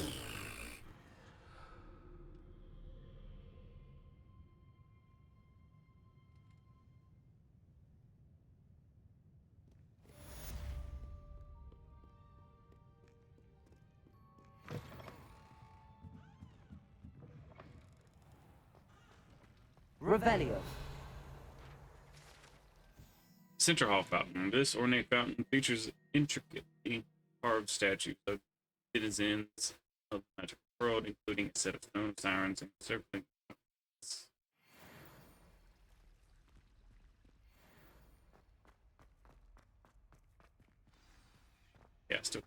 Revelio. Central Hall Fountain. This ornate fountain features intricately carved statues of citizens of the magical world, including a set of stone sirens and circling. Yeah, still.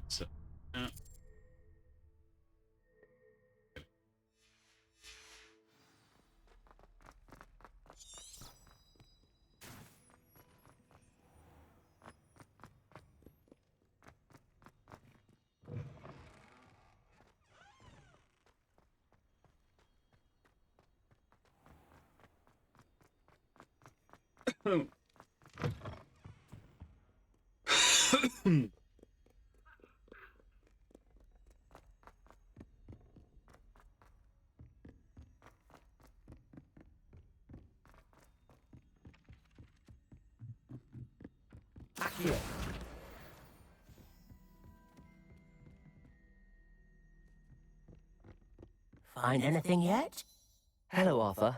It's Accio. Find anything yet? Hello, Arthur.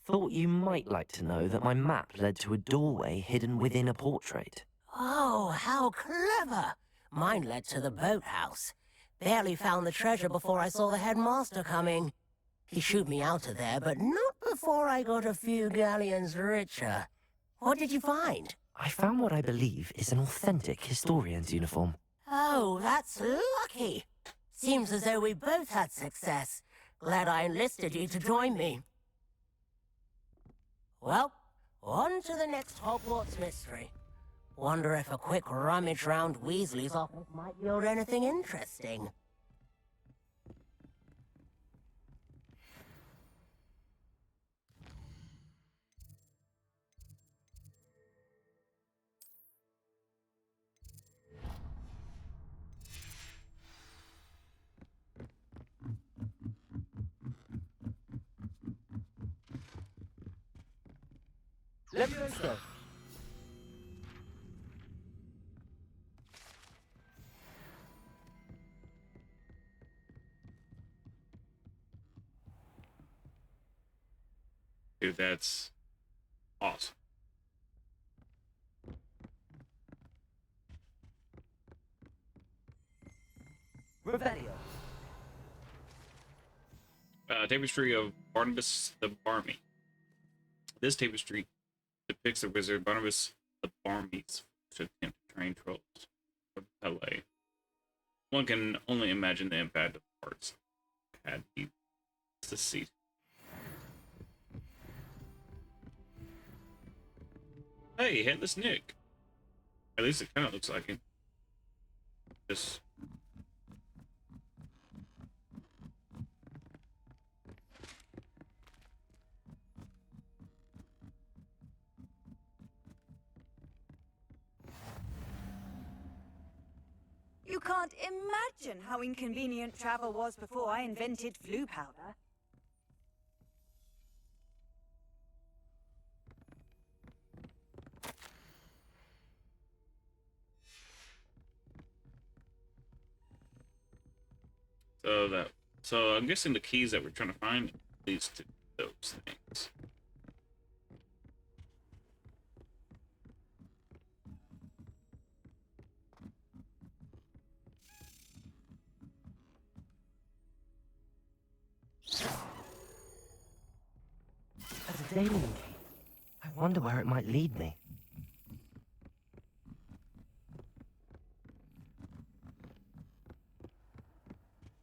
Thought you might like to know that my map led to a doorway hidden within a portrait. Oh, how clever! Mine led to the boathouse. Barely found the treasure before I saw the headmaster coming. He shooed me out of there, but not before I got a few galleons richer. What did you find? I found what I believe is an authentic historian's uniform. Oh, that's lucky. Seems as though we both had success. Glad I enlisted you to join me. Well, on to the next Hogwarts mystery. Wonder if a quick rummage round Weasley's office might yield anything interesting. Let's go. Dude, that's awesome. Revelio. Tapestry of Barnabas the Barmy. This tapestry depicts the wizard Barnabas the Barmy's attempt to train trolls for Pelé. One can only imagine the impact of arts had he succeeded. Hey, Headless Nick. At least it kind of looks like him. Just. You can't imagine how inconvenient travel was before I invented flu powder. So I'm guessing the keys that we're trying to find leads to those things. Daedalian key. I wonder where it might lead me.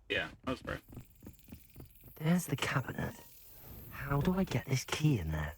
Yeah, that's right. There's the cabinet. How do I get this key in there?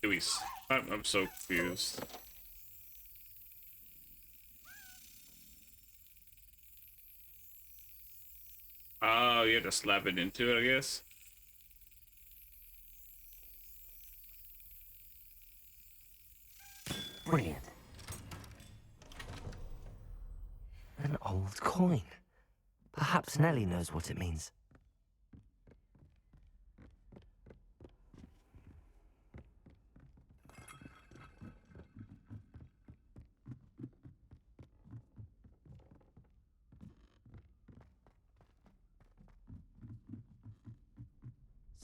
Luis, I'm so confused. Oh, you have to slap it into it, I guess. Brilliant. An old coin. Perhaps Nellie knows what it means.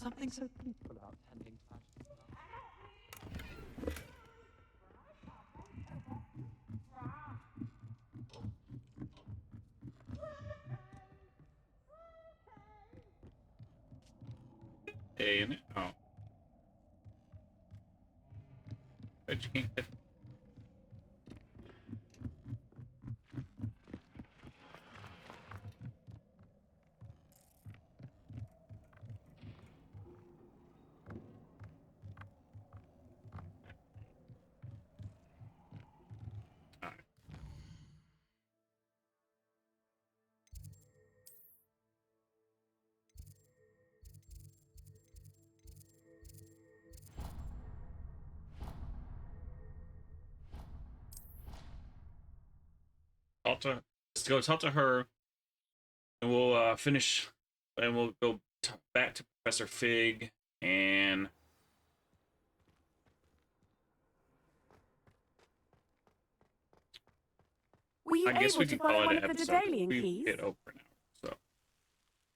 Something so peaceful about tending to magic. A in it? Oh. But you can't get. Let's go talk to her, and we'll finish, and we'll go back to Professor Fig, and Were you I guess able we to could call find it one an of the episode. Daedalian We keys? hit over now, so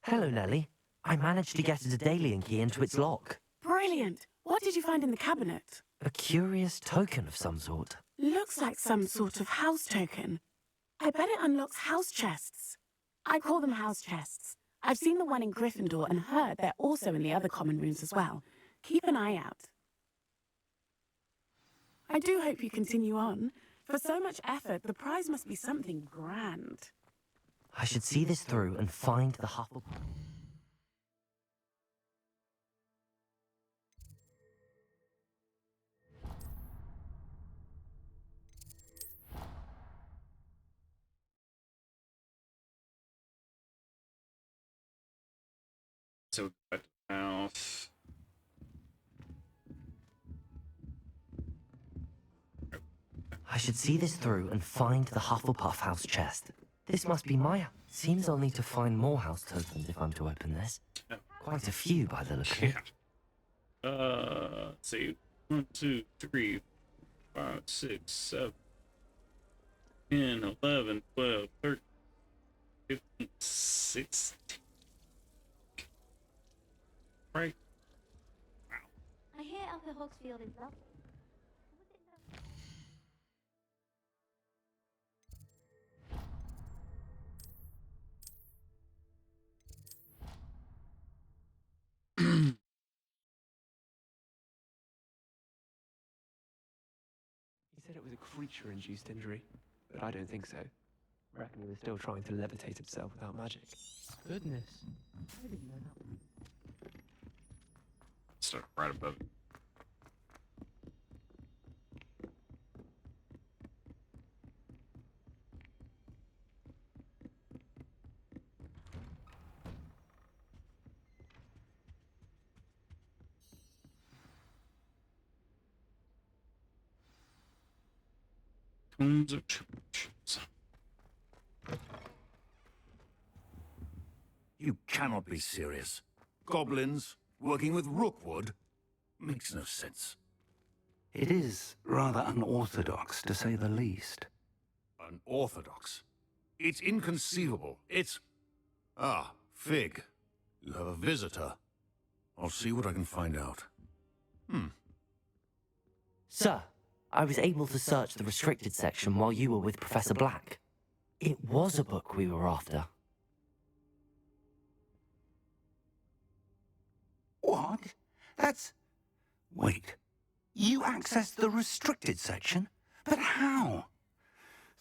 Hello, Nellie. I managed to get a Daedalian key into its lock. Brilliant. What did you find in the cabinet? A curious token of some sort. Looks like some sort of house token. I bet it unlocks house chests. I call them house chests. I've seen the one in Gryffindor and heard they're also in the other common rooms as well. Keep an eye out. I do hope you continue on. For so much effort, the prize must be something grand. I should see this through and find the HufflePuff. so got the mouth. I should see this through and find the HufflePuff house chest. This must be my... Seems I'll need to find more house tokens if I'm to open this. Quite a few by the look of it. Let's see. 1, 2, 3, 5, 6, 7, 10, 11, 12, 13, 15, 16. Right. I hear Upper Hogsfield is lovely. He said it was a creature-induced injury, but I don't think so. I reckon he was still trying to levitate himself without magic. Goodness. I didn't know that. Start right above it. Tons of tribulations. You cannot be serious. Goblins working with Rookwood makes no sense. It is rather unorthodox, to say the least. Unorthodox? It's inconceivable. It's... Ah, Fig. You have a visitor. I'll see what I can find out. Sir, I was able to search the restricted section while you were with Professor Black. It was a book we were after. What? That's... Wait. You accessed the restricted section? But how?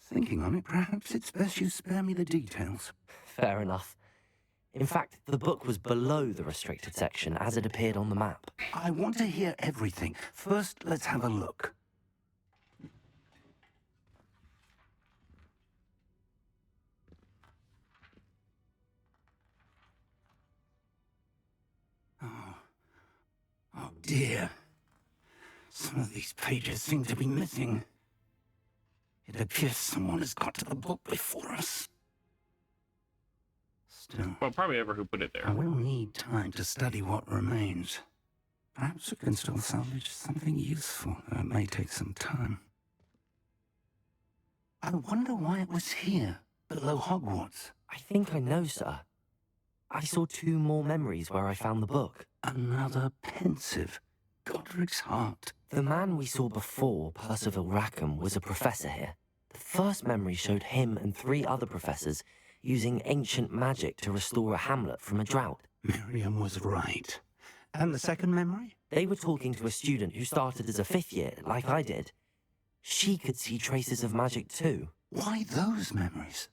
Thinking on it, perhaps it's best you spare me the details. Fair enough. In fact, the book was below the restricted section as it appeared on the map. I want to hear everything. First, let's have a look. Oh dear. Some of these pages seem to be missing. It appears someone has got to the book before us. Still, Well, probably ever who put it there. I will need time to study what remains. Perhaps we can still salvage something useful, though it may take some time. I wonder why it was here, below Hogwarts. I think I know, sir. I saw 2 more memories where I found the book. Another pensive. Godric's heart. The man we saw before, Percival Rackham, was a professor here. The first memory showed him and 3 other professors using ancient magic to restore a hamlet from a drought. Miriam was right. And the second memory? They were talking to a student who started as a 5th year, like I did. She could see traces of magic too. Why those memories?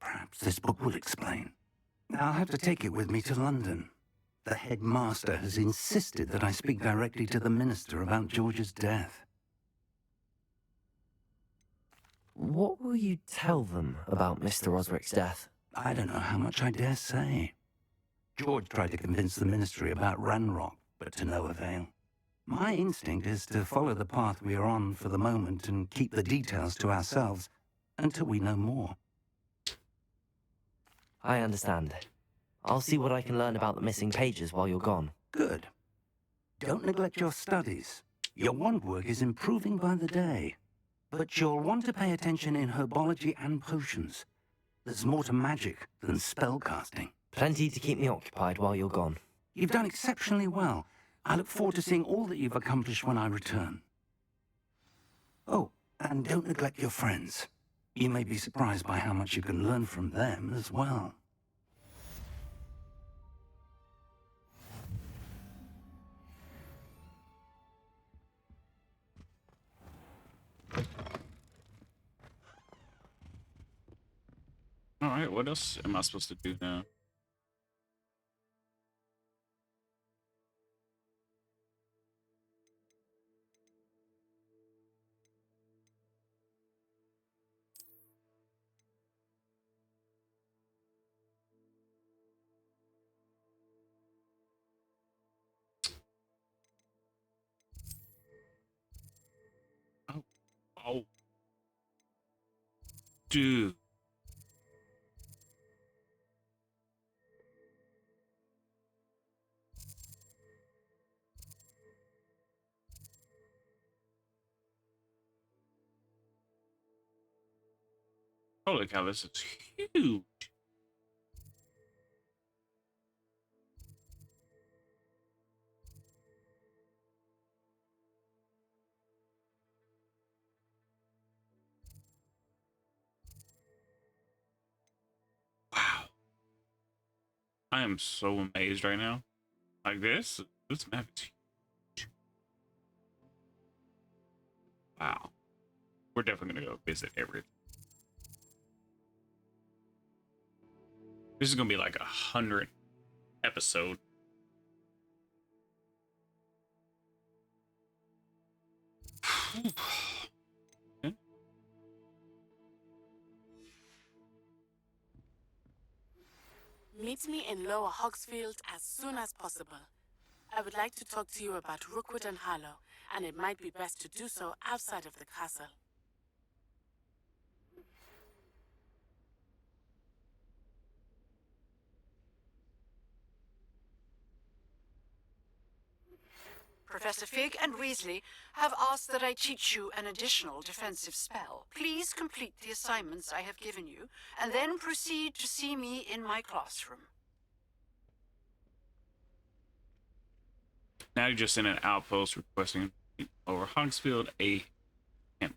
Perhaps this book will explain. I'll have to take it with me to London. The headmaster has insisted that I speak directly to the minister about George's death. What will you tell them about Mr. Osric's death? I don't know how much I dare say. George tried to convince the ministry about Ranrock, but to no avail. My instinct is to follow the path we are on for the moment and keep the details to ourselves until we know more. I understand. I'll see what I can learn about the missing pages while you're gone. Good. Don't neglect your studies. Your wand work is improving by the day. But you'll want to pay attention in herbology and potions. There's more to magic than spellcasting. Plenty to keep me occupied while you're gone. You've done exceptionally well. I look forward to seeing all that you've accomplished when I return. Oh, and don't neglect your friends. You may be surprised by how much you can learn from them as well. All right, what else am I supposed to do now? Oh. Dude. Holy cow, this is huge. Wow. I am so amazed right now. Like this map is huge. Wow. We're definitely gonna go visit everything. This is gonna be like 100 episode. Meet me in Lower Hogsfield as soon as possible. I would like to talk to you about Rookwood and Harlow, and it might be best to do so outside of the castle. Professor Fig and Weasley have asked that I teach you an additional defensive spell. Please complete the assignments I have given you, and then proceed to see me in my classroom. Now you're just in an outpost requesting over Hogsfield a hint.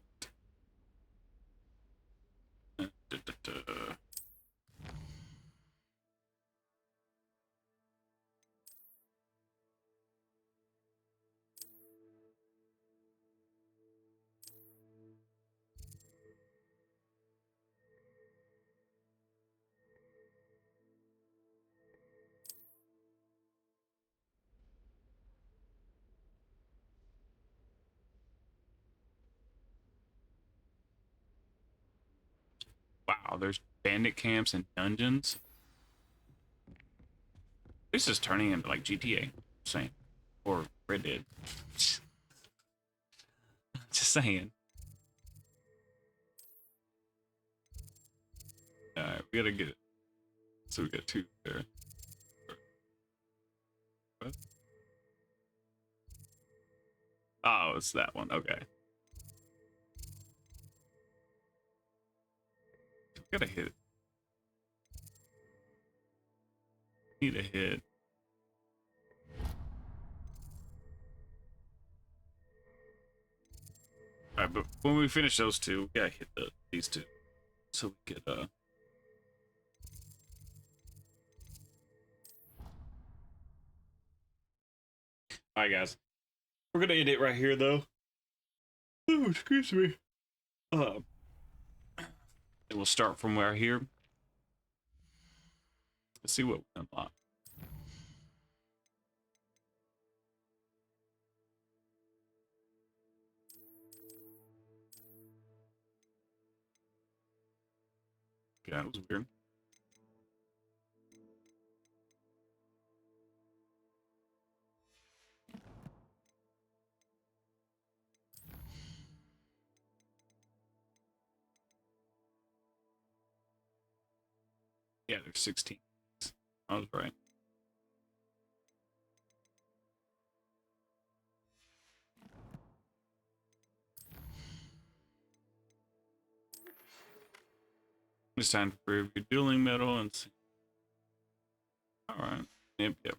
Wow, there's bandit camps and dungeons. This is turning into like GTA, saying, or Red Dead. Just saying. Alright, we gotta get it. So we got 2 there. What? Oh, it's that one. Okay. We gotta hit it. Need a hit. Alright, but when we finish those 2, we gotta hit these 2. So we get Alright guys. We're gonna end it right here though. Oh, excuse me. And we'll start from where here. Let's see what we unlock. Okay, that was weird. Yeah, there's 16. I was right. It's time to prove your dueling metal and see. Alright. Yep, yep.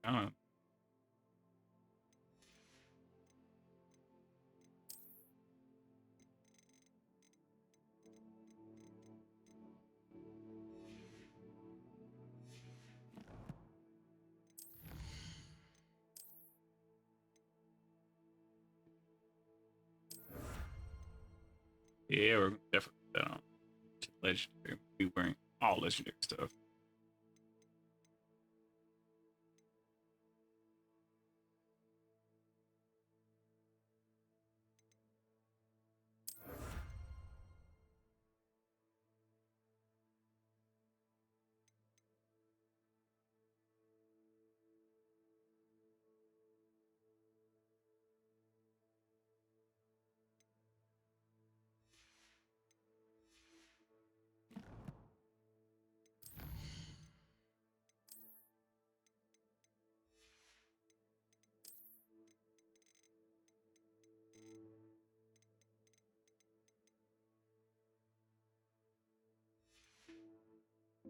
Alright. Yeah, we're definitely put that on. Legendary. We're wearing all legendary stuff.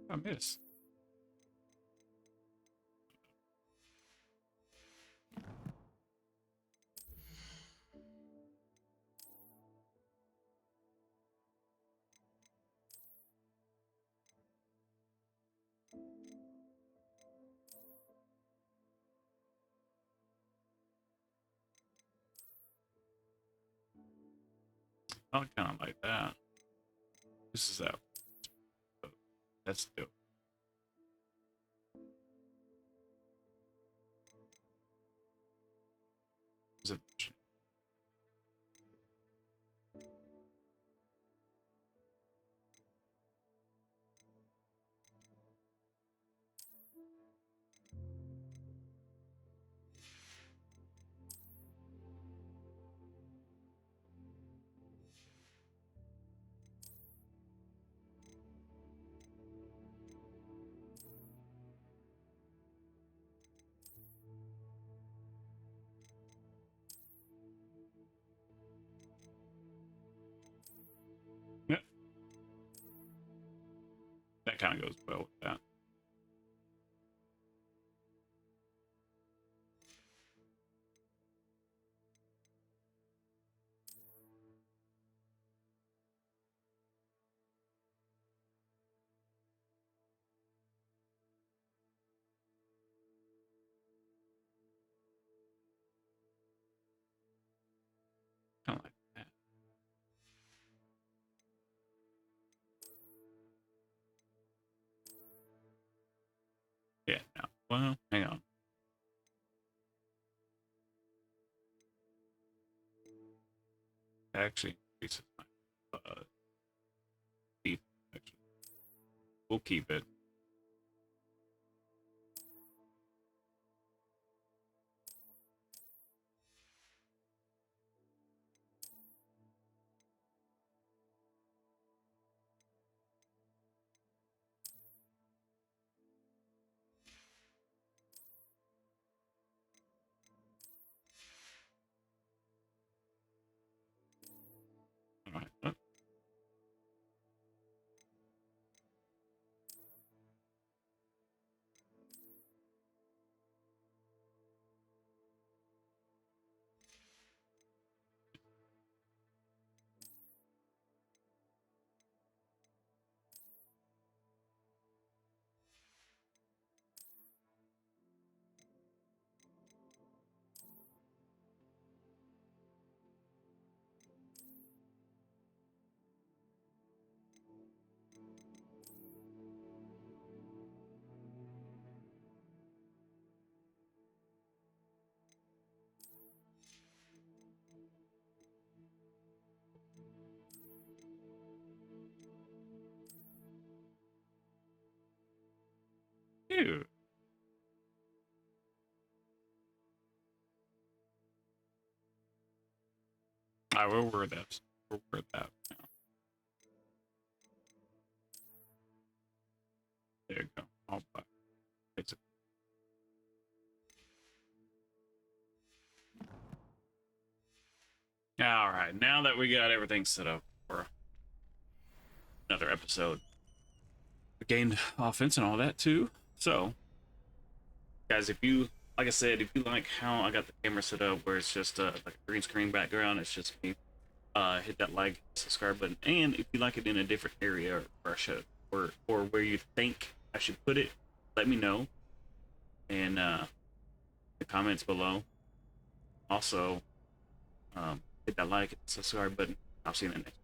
I miss. I kind of like that. This is out. That's dope. Is it? kind of goes well with that. Kind of like that. Yeah, no. Well, hang on. Actually, increases my speed. Actually, we'll keep it. All right. Ew. I will word that. We'll word that now. There you go. All back. It's all right. Now that we got everything set up for another episode, we gained offense and all that too. So, guys, if you, like I said, if you like how I got the camera set up, where it's just like a green screen background, it's just me. Hit that like, subscribe button, and if you like it in a different area, or I should, or where you think I should put it, let me know in the comments below. Also, hit that like and subscribe button. I'll see you in the next.